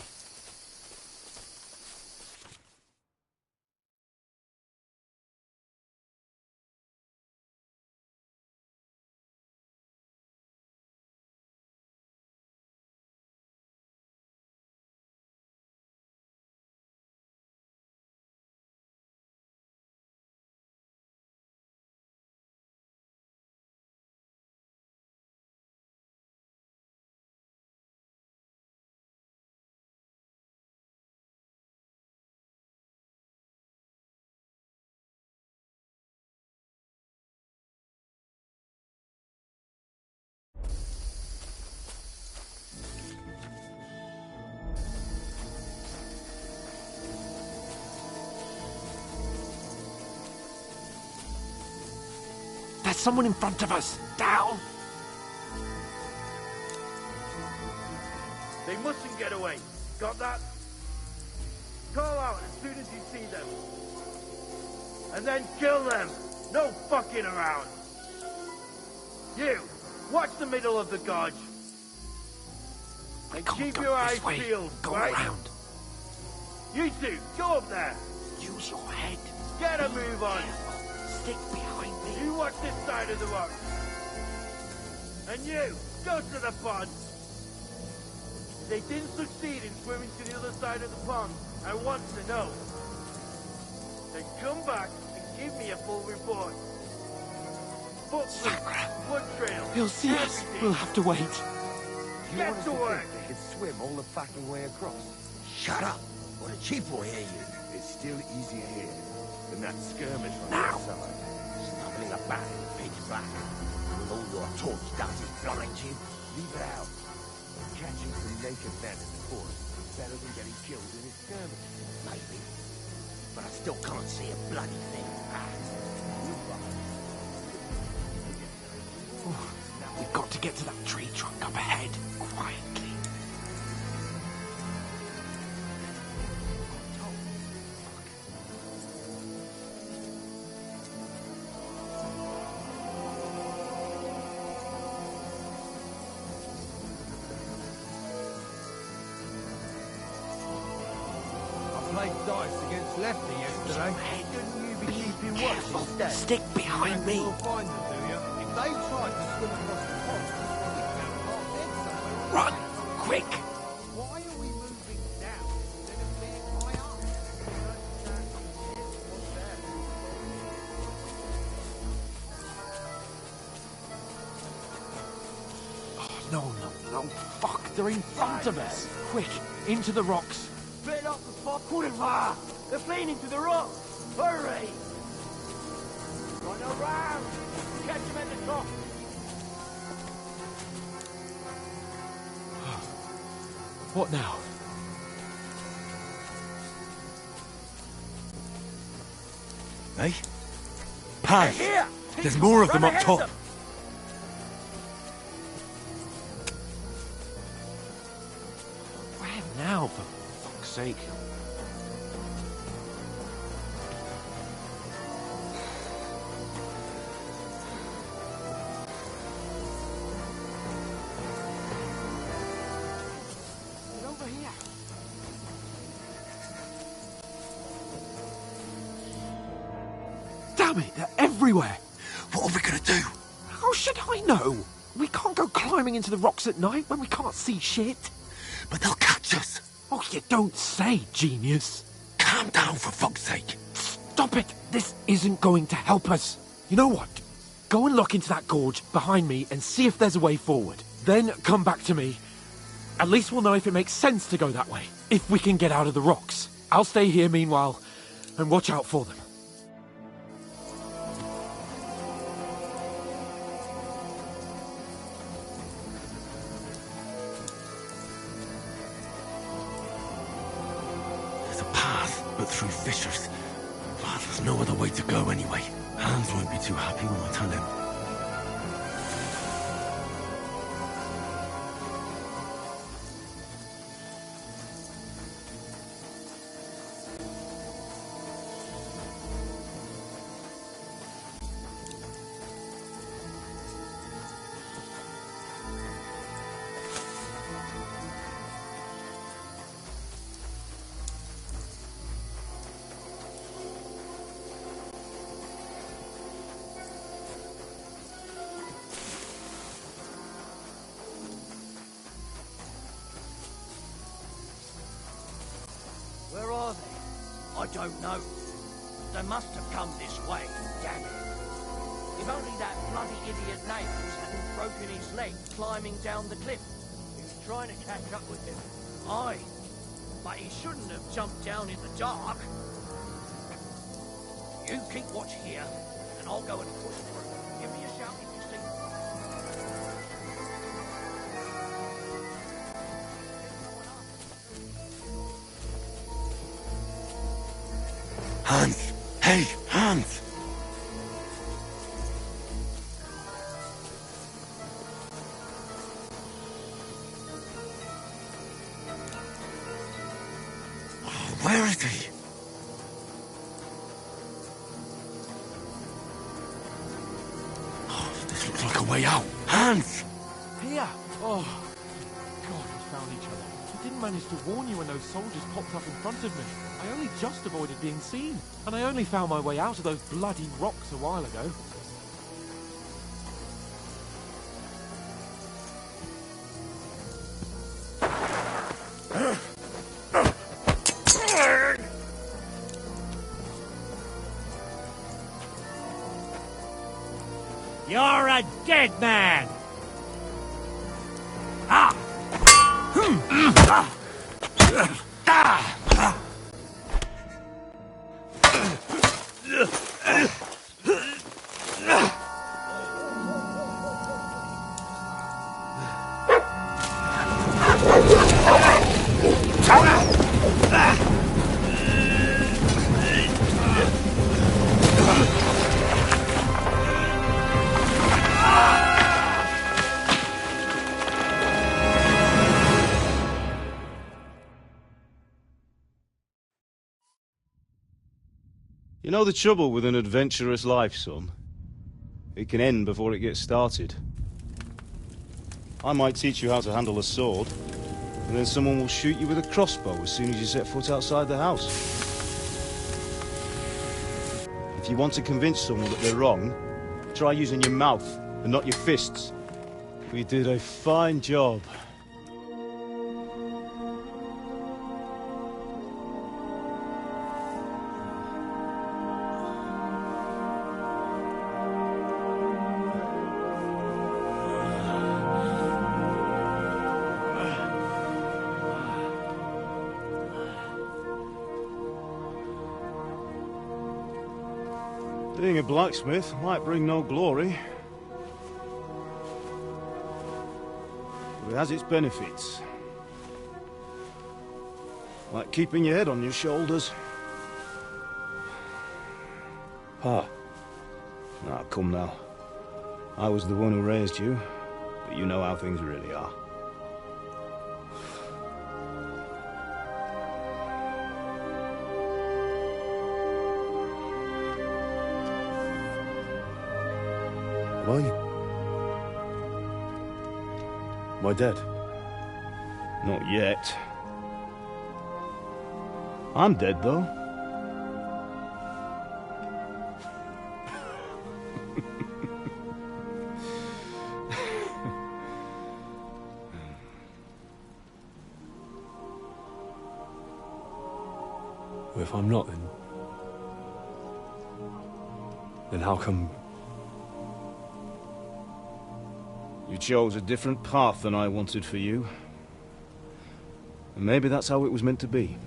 Speaker 4: There's someone in front of us! Down!
Speaker 1: They mustn't get away. Got that? Call out as soon as you see them. And then kill them. No fucking around. You, watch the middle of the gorge. And keep your eyes peeled,
Speaker 10: Go
Speaker 1: right?
Speaker 10: around.
Speaker 1: You two, go up there.
Speaker 10: Use your head.
Speaker 1: Get a move on.
Speaker 10: Stick behind me.
Speaker 1: You watch this side of the rock. And you, go to the pond. They didn't succeed in swimming to the other side of the pond. I want to know. Then come back and give me a full report. Footprints, foot trails.
Speaker 4: He'll see us.
Speaker 1: everything.
Speaker 4: We'll have to wait.
Speaker 1: Get to work.
Speaker 15: They could swim all the fucking way across. Shut up! Or the chief will hear you.
Speaker 12: It's still easier here than that skirmish on
Speaker 15: Now.
Speaker 12: the side.
Speaker 15: Stumbling about in pitch black with all your torch does it blind you?
Speaker 8: Leave it out. Catching some naked men in the forest is better than getting killed in a skirmish.
Speaker 15: Maybe. But I still can't see a bloody thing.
Speaker 13: We've got to get to that tree trunk up ahead, quietly.
Speaker 15: I played dice against Lefty yesterday. Shouldn't you be keeping watch instead?
Speaker 13: Stick behind me.
Speaker 15: You'll find them, do you? If they try to swim across the pond, we found half dead somewhere.
Speaker 13: Run! Quick!
Speaker 15: Why are we moving now instead of being high up?
Speaker 3: No. Fuck, they're in front of us. Quick, into the rocks.
Speaker 1: Split up the fuck Kurva! They're fleeing into the rocks! Hurry! Run around! Catch him at the top!
Speaker 3: What now?
Speaker 7: Hey? Paz!
Speaker 1: Here!
Speaker 7: There's more of them
Speaker 1: Run
Speaker 7: up
Speaker 1: ahead of
Speaker 7: top.
Speaker 1: them.
Speaker 3: Where now, for fuck's sake? Get over here. Damn it, they're everywhere.
Speaker 13: What are we gonna do?
Speaker 3: How should I know? We can't go climbing into the rocks at night when we can't see shit.
Speaker 13: But they'll catch us.
Speaker 3: Oh, you don't say, genius.
Speaker 13: Calm down, for fuck's sake.
Speaker 3: Stop it! This isn't going to help us. You know what? Go and look into that gorge behind me and see if there's a way forward. Then come back to me. At least we'll know if it makes sense to go that way. If we can get out of the rocks. I'll stay here meanwhile and watch out for them.
Speaker 13: There's a path, but through fissures. Well, there's no other way to go anyway. Hans won't be too happy when I tell him.
Speaker 11: Where are they? I don't know. They must have come this way, damn it. If only that bloody idiot Nails hadn't broken his leg climbing down the cliff. He was trying to catch up with him. Aye, but he shouldn't have jumped down in the dark. You keep watch here, and I'll go and push through. Give me a shout if you see.
Speaker 13: Hans! Hey, Hans! Where is he? Oh, this looks like a way out. Hans!
Speaker 3: Here! Oh, God, we found each other. I didn't manage to warn you when those soldiers popped up in front of me. I only just avoided being seen. And I only found my way out of those bloody rocks a while ago.
Speaker 1: You're a dead man! Ah!
Speaker 16: know the trouble with an adventurous life, son? It can end before it gets started. I might teach you how to handle a sword, and then someone will shoot you with a crossbow as soon as you set foot outside the house. If you want to convince someone that they're wrong, try using your mouth and not your fists. We did a fine job. Being a blacksmith might bring no glory, but it has its benefits. Like keeping your head on your shoulders. Pa. Now, come now. I was the one who raised you, but you know how things really are.
Speaker 7: Am I dead?
Speaker 16: Not yet. I'm dead, though.
Speaker 7: Well, if I'm not, then how come...
Speaker 16: You chose a different path than I wanted for you. And maybe that's how it was meant to be.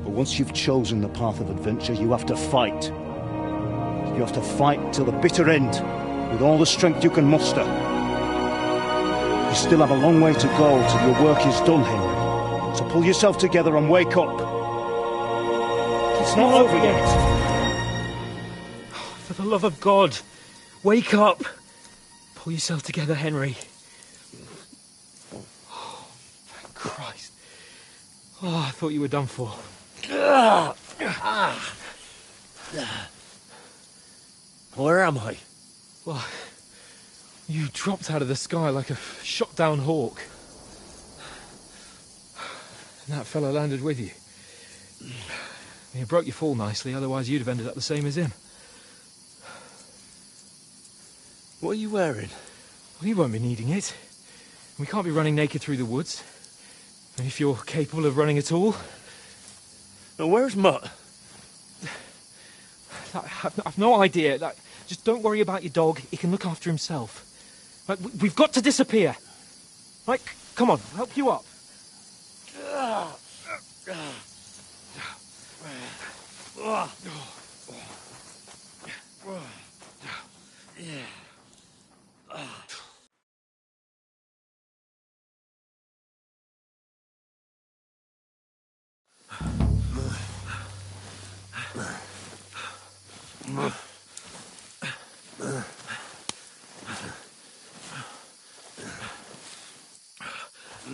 Speaker 16: But once you've chosen the path of adventure, you have to fight. You have to fight till the bitter end, with all the strength you can muster. You still have a long way to go till your work is done, Henry. So pull yourself together and wake up. It's not over yet.
Speaker 11: For the love of God, wake up! Pull yourself together, Henry. Oh, thank Christ. Oh, I thought you were done for.
Speaker 8: Where am I?
Speaker 11: Well, you dropped out of the sky like a shot-down hawk. And that fella landed with you. You broke your fall nicely, otherwise you'd have ended up the same as him.
Speaker 8: What are you wearing?
Speaker 11: Well, you won't be needing it. We can't be running naked through the woods. And if you're capable of running at all...
Speaker 8: Now, where's Mutt?
Speaker 11: I've no idea. Just don't worry about your dog. He can look after himself. We've got to disappear. Right, come on, I'll help you up.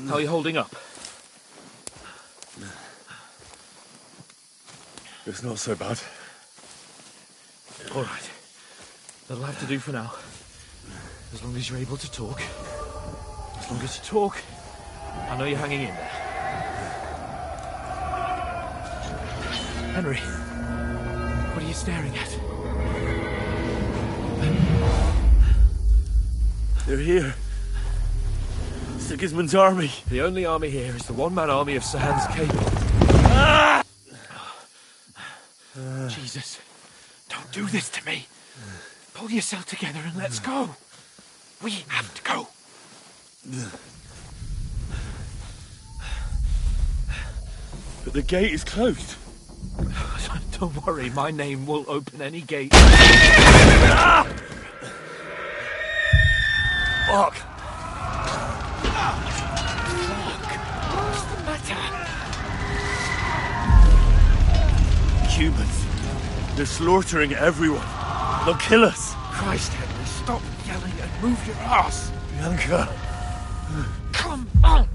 Speaker 11: How are you holding up?
Speaker 7: It's not so bad.
Speaker 11: All right. That'll have to do for now. As long as you're able to talk. As long as you talk, I know you're hanging in there. Henry, what are you staring at?
Speaker 7: They're here. Sigismund's army.
Speaker 11: The only army here is the one-man army of Sahan's cable. Jesus, don't do this to me. Pull yourself together and let's go. We have to go.
Speaker 7: But the gate is closed.
Speaker 11: Don't worry, my name will open any gate.
Speaker 7: Fuck!
Speaker 11: What's the matter?
Speaker 7: Humans. They're slaughtering everyone. They'll kill us.
Speaker 11: Christ, Henry, stop yelling and move your ass.
Speaker 7: Bianca.
Speaker 11: Come on.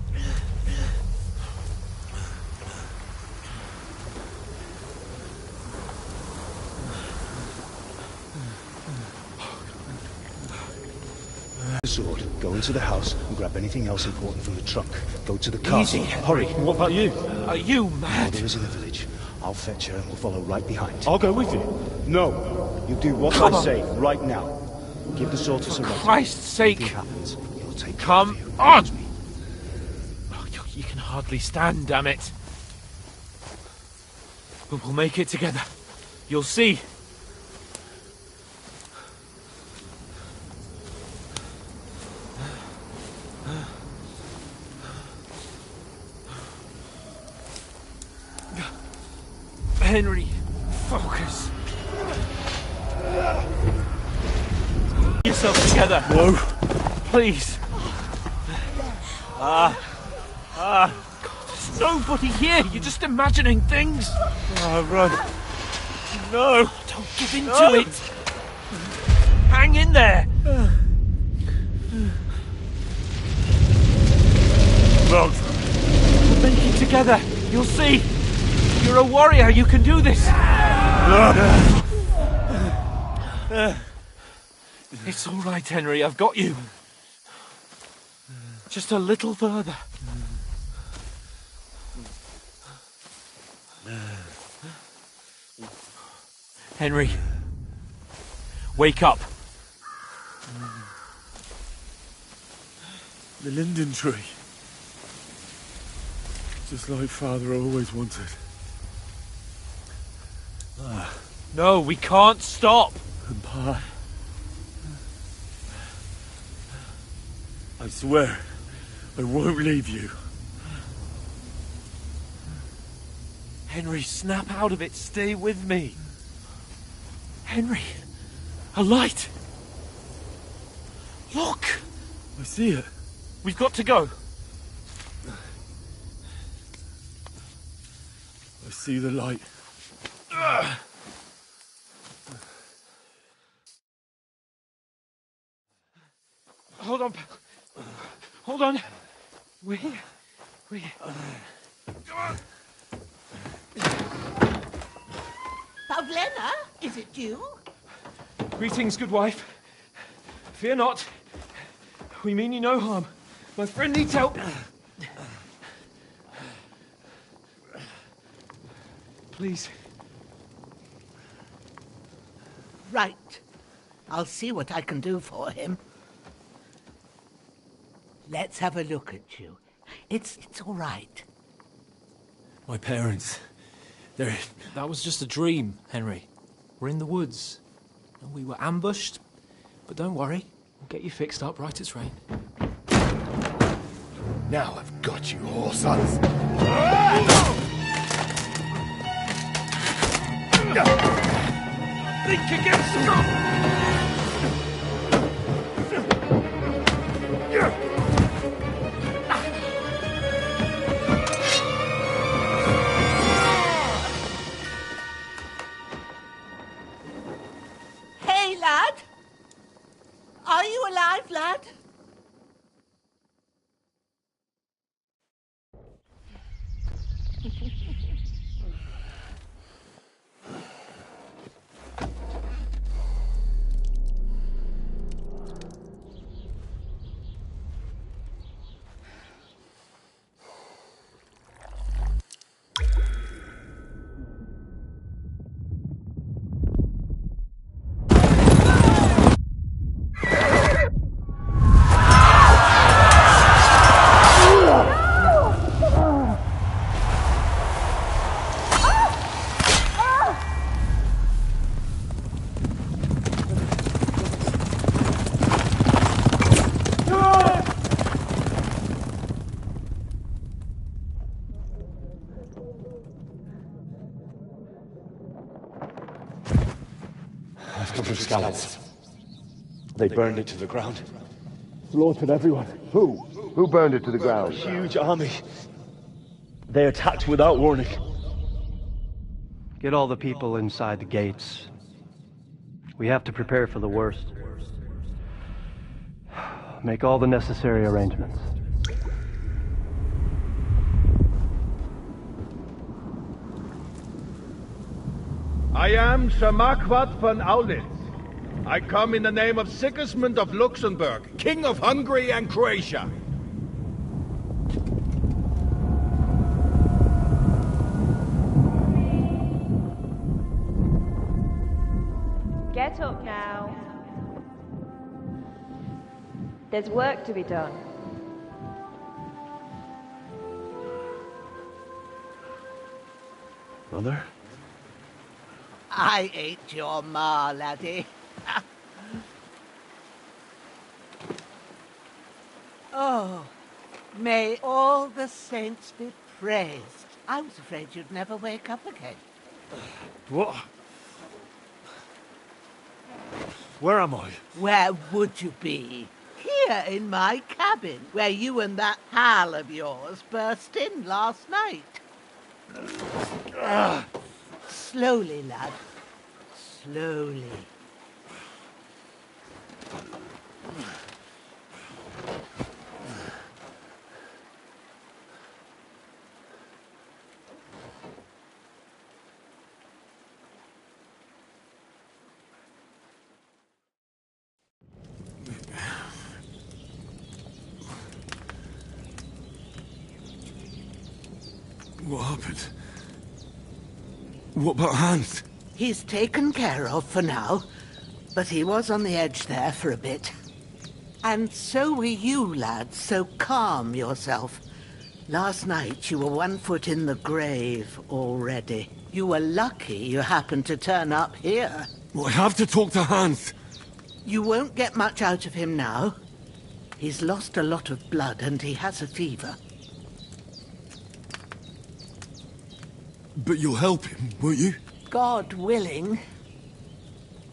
Speaker 16: sword. Go into the house and grab anything else important from the trunk. Go to the castle.
Speaker 11: Easy,
Speaker 16: Hurry.
Speaker 3: What about you?
Speaker 11: Are you mad?
Speaker 16: Mother is in the village. I'll fetch her and we'll follow right behind.
Speaker 3: I'll go with you.
Speaker 16: No. You do what
Speaker 11: Come
Speaker 16: I
Speaker 11: on.
Speaker 16: say right now. Give the sword to Sir
Speaker 11: Christ's sake.
Speaker 16: If anything happens, he'll take
Speaker 11: Come
Speaker 16: care of you.
Speaker 11: on!
Speaker 16: Me.
Speaker 11: Oh, you can hardly stand, damn it. But we'll make it together. You'll see. Henry, focus. Get yourself together.
Speaker 3: No.
Speaker 11: Please. There's nobody here. You're just imagining things.
Speaker 3: Run. No.
Speaker 11: Don't give in to it. Hang in there.
Speaker 3: No.
Speaker 11: We'll make it together. You'll see. You're a warrior. You can do this. It's all right, Henry. I've got you. Just a little further. Henry, wake up.
Speaker 3: The linden tree. Just like Father always wanted.
Speaker 11: No, we can't stop.
Speaker 3: And Pa. I swear, I won't leave you.
Speaker 11: Henry, snap out of it. Stay with me. Henry, a light. Look.
Speaker 3: I see it.
Speaker 11: We've got to go.
Speaker 3: I see the light.
Speaker 11: Hold on. Hold on. We're here.
Speaker 17: Pavlena, is it you?
Speaker 11: Greetings, good wife. Fear not. We mean you no harm. My friend needs help. Please.
Speaker 17: Right. I'll see what I can do for him. Let's have a look at you. It's all right.
Speaker 3: My parents, they're...
Speaker 18: That was just a dream, Henry. We're in the woods. We were ambushed, but don't worry. We'll get you fixed up right as rain.
Speaker 10: Now I've got you, whoresons.
Speaker 11: Think against
Speaker 17: Hey, lad! Are you alive, lad?
Speaker 16: I've come from Scallops. They burned it to the ground. Slaughtered everyone.
Speaker 19: Who? Who burned it to the ground?
Speaker 16: A huge army. They attacked without warning.
Speaker 20: Get all the people inside the gates. We have to prepare for the worst. Make all the necessary arrangements.
Speaker 15: I am Sir Marquardt von Aulitz. I come in the name of Sigismund of Luxembourg, King of Hungary and Croatia.
Speaker 14: Get up now. There's work to be done.
Speaker 7: Mother?
Speaker 17: I ain't your ma, laddie. Oh, may all the saints be praised. I was afraid you'd never wake up again.
Speaker 7: What? Where am I?
Speaker 17: Where would you be? Here in my cabin, where you and that pal of yours burst in last night. Slowly, lad. Slowly.
Speaker 7: What happened? What about Hans?
Speaker 17: He's taken care of for now, but he was on the edge there for a bit. And so were you, lad, so calm yourself. Last night you were 1 foot in the grave already. You were lucky you happened to turn up here.
Speaker 7: Well, I have to talk to Hans.
Speaker 17: You won't get much out of him now. He's lost a lot of blood and he has a fever.
Speaker 7: But you'll help him, won't you?
Speaker 17: God willing.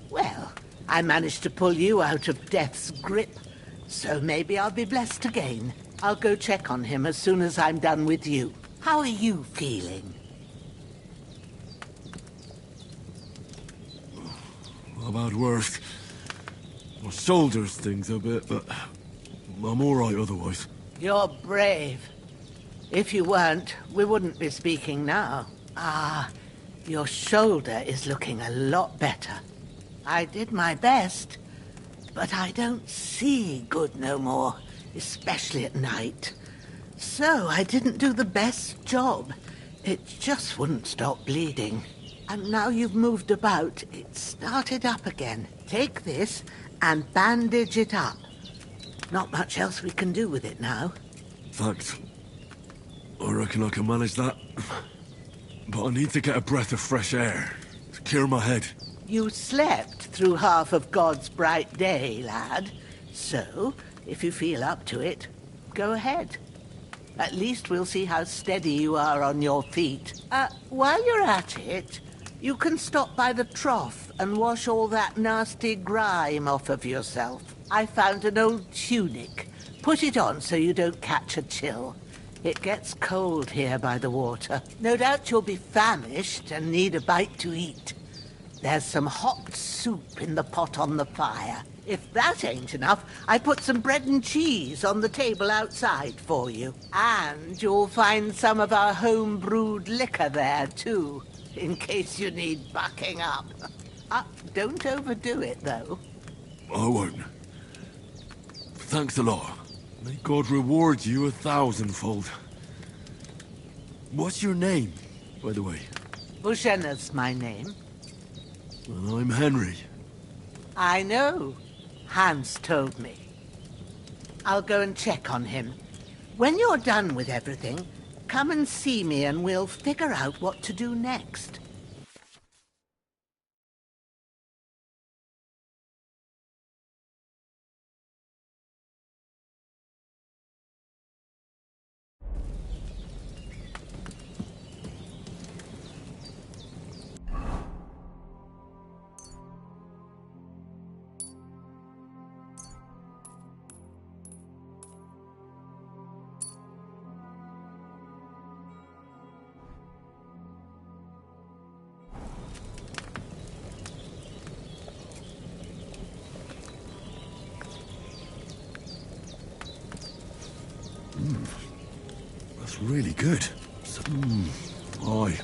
Speaker 17: Well, I managed to pull you out of death's grip, so maybe I'll be blessed again. I'll go check on him as soon as I'm done with you. How are you feeling?
Speaker 7: I've had worse. My shoulder stings a bit, but I'm all right otherwise.
Speaker 17: You're brave. If you weren't, we wouldn't be speaking now. Ah, your shoulder is looking a lot better. I did my best, but I don't see good no more, especially at night. So I didn't do the best job. It just wouldn't stop bleeding. And now you've moved about, it started up again. Take this and bandage it up. Not much else we can do with it now.
Speaker 7: Thanks. I reckon I can manage that. But I need to get a breath of fresh air to clear my head.
Speaker 17: You slept through half of God's bright day, lad. So, if you feel up to it, go ahead. At least we'll see how steady you are on your feet. While you're at it, you can stop by the trough and wash all that nasty grime off of yourself. I found an old tunic. Put it on so you don't catch a chill. It gets cold here by the water. No doubt you'll be famished and need a bite to eat. There's some hot soup in the pot on the fire. If that ain't enough, I put some bread and cheese on the table outside for you. And you'll find some of our home-brewed liquor there, too, in case you need bucking up. Don't overdo it, though.
Speaker 7: I won't. Thanks a lot. May God reward you 1,000-fold. What's your name, by the way?
Speaker 17: Bushenna's my name.
Speaker 7: Well, I'm Henry.
Speaker 17: I know. Hans told me. I'll go and check on him. When you're done with everything, come and see me and we'll figure out what to do next.
Speaker 7: That's really good. Aye.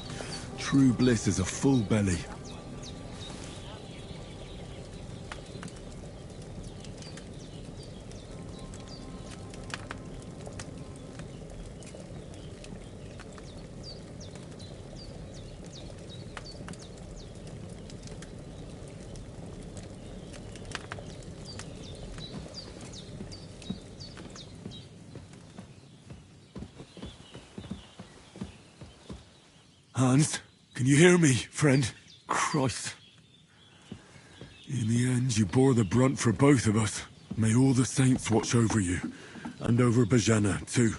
Speaker 7: True bliss is a full belly. Hans, can you hear me, friend? Christ. In the end, you bore the brunt for both of us. May all the saints watch over you. And over Bajana, too.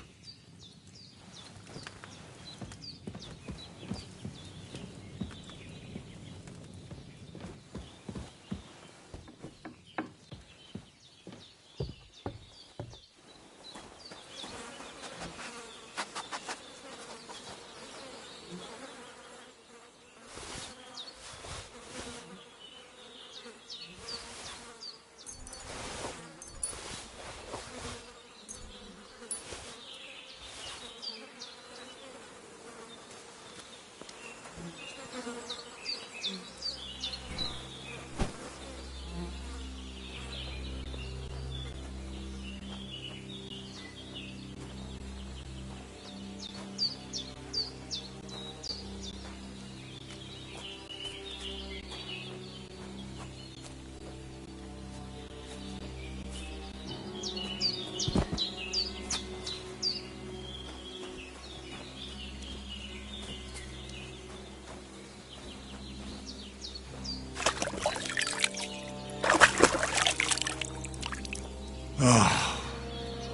Speaker 7: Ah,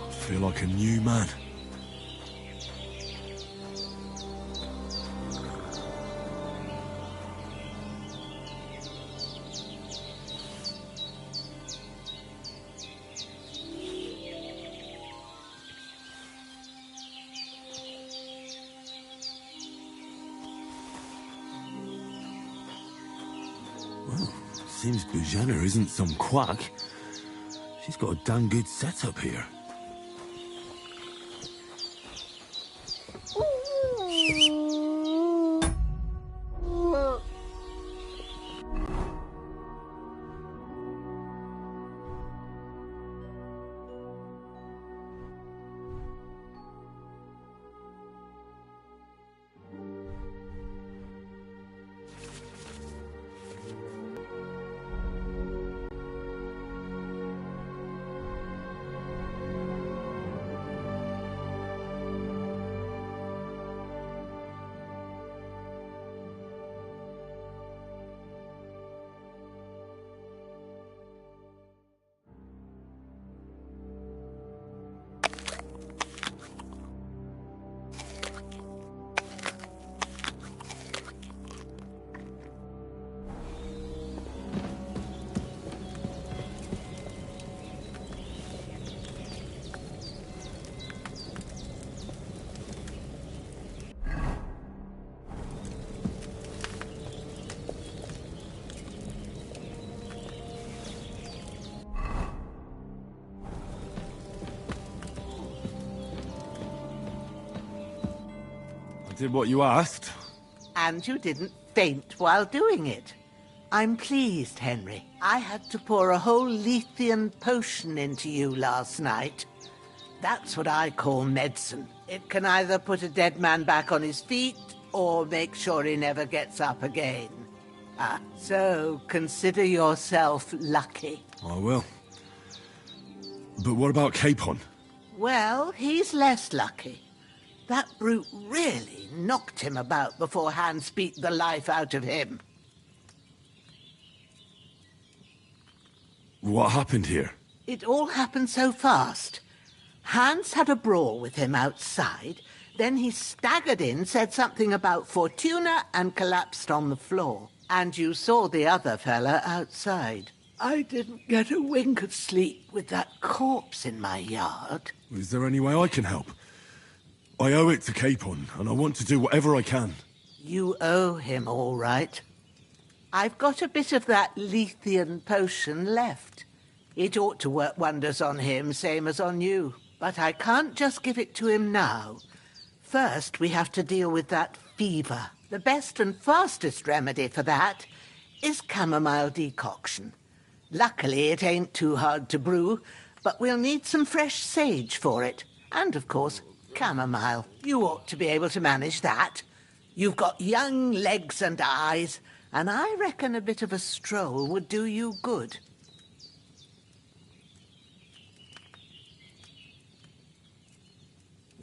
Speaker 7: I feel like a new man. Well, seems Bujana isn't some quack. She's got a damn good setup here. Did what you asked.
Speaker 17: And you didn't faint while doing it. I'm pleased, Henry. I had to pour a whole Lethean potion into you last night. That's what I call medicine. It can either put a dead man back on his feet or make sure he never gets up again. So consider yourself lucky.
Speaker 7: I will. But what about Capon?
Speaker 17: Well, he's less lucky. That brute really knocked him about before Hans beat the life out of him.
Speaker 7: What happened here?
Speaker 17: It all happened so fast. Hans had a brawl with him outside, then he staggered in, said something about Fortuna, and collapsed on the floor. And you saw the other fella outside. I didn't get a wink of sleep with that corpse in my yard.
Speaker 7: Is there any way I can help? I owe it to Capon, and I want to do whatever I can.
Speaker 17: You owe him, all right. I've got a bit of that Lethean potion left. It ought to work wonders on him, same as on you. But I can't just give it to him now. First, we have to deal with that fever. The best and fastest remedy for that is chamomile decoction. Luckily, it ain't too hard to brew, but we'll need some fresh sage for it. And, of course, chamomile. You ought to be able to manage that. You've got young legs and eyes, and I reckon a bit of a stroll would do you good.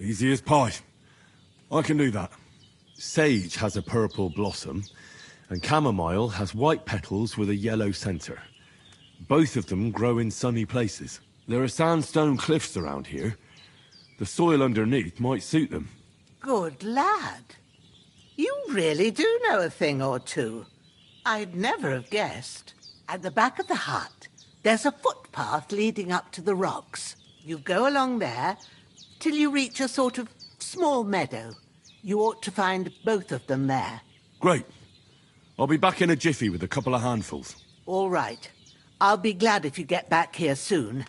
Speaker 7: Easy as pie. I can do that. Sage has a purple blossom, and chamomile has white petals with a yellow center. Both of them grow in sunny places. There are sandstone cliffs around here. The soil underneath might suit them.
Speaker 17: Good lad. You really do know a thing or two. I'd never have guessed. At the back of the hut, there's a footpath leading up to the rocks. You go along there till you reach a sort of small meadow. You ought to find both of them there.
Speaker 7: Great. I'll be back in a jiffy with a couple of handfuls.
Speaker 17: All right. I'll be glad if you get back here soon.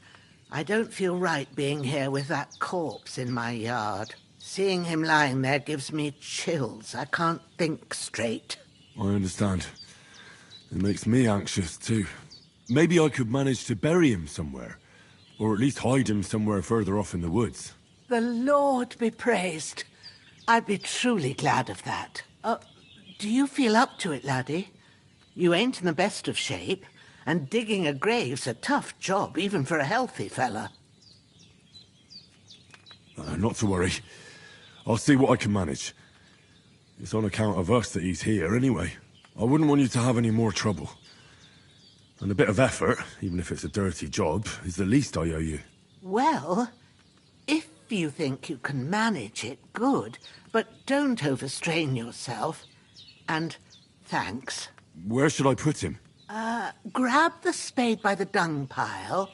Speaker 17: I don't feel right being here with that corpse in my yard. Seeing him lying there gives me chills. I can't think straight.
Speaker 7: I understand. It makes me anxious, too. Maybe I could manage to bury him somewhere. Or at least hide him somewhere further off in the woods.
Speaker 17: The Lord be praised. I'd be truly glad of that. Do you feel up to it, laddie? You ain't in the best of shape, and digging a grave's a tough job, even for a healthy fella.
Speaker 7: Not to worry. I'll see what I can manage. It's on account of us that he's here, anyway. I wouldn't want you to have any more trouble. And a bit of effort, even if it's a dirty job, is the least I owe you.
Speaker 17: Well, if you think you can manage it, good. But don't overstrain yourself. And thanks.
Speaker 7: Where should I put him?
Speaker 17: Grab the spade by the dung pile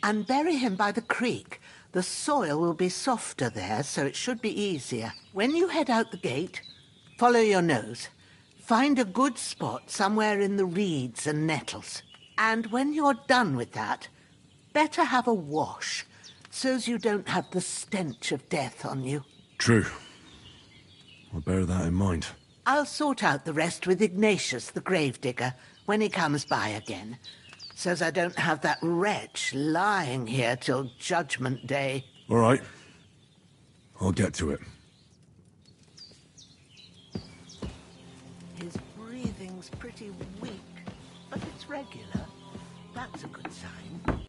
Speaker 17: and bury him by the creek. The soil will be softer there, so it should be easier. When you head out the gate, follow your nose. Find a good spot somewhere in the reeds and nettles. And when you're done with that, better have a wash, so's you don't have the stench of death on you.
Speaker 7: True. I'll bear that in mind.
Speaker 17: I'll sort out the rest with Ignatius, the gravedigger, when he comes by again, so's I don't have that wretch lying here till Judgment Day.
Speaker 7: All right. I'll get to it.
Speaker 17: His breathing's pretty weak, but it's regular. That's a good sign.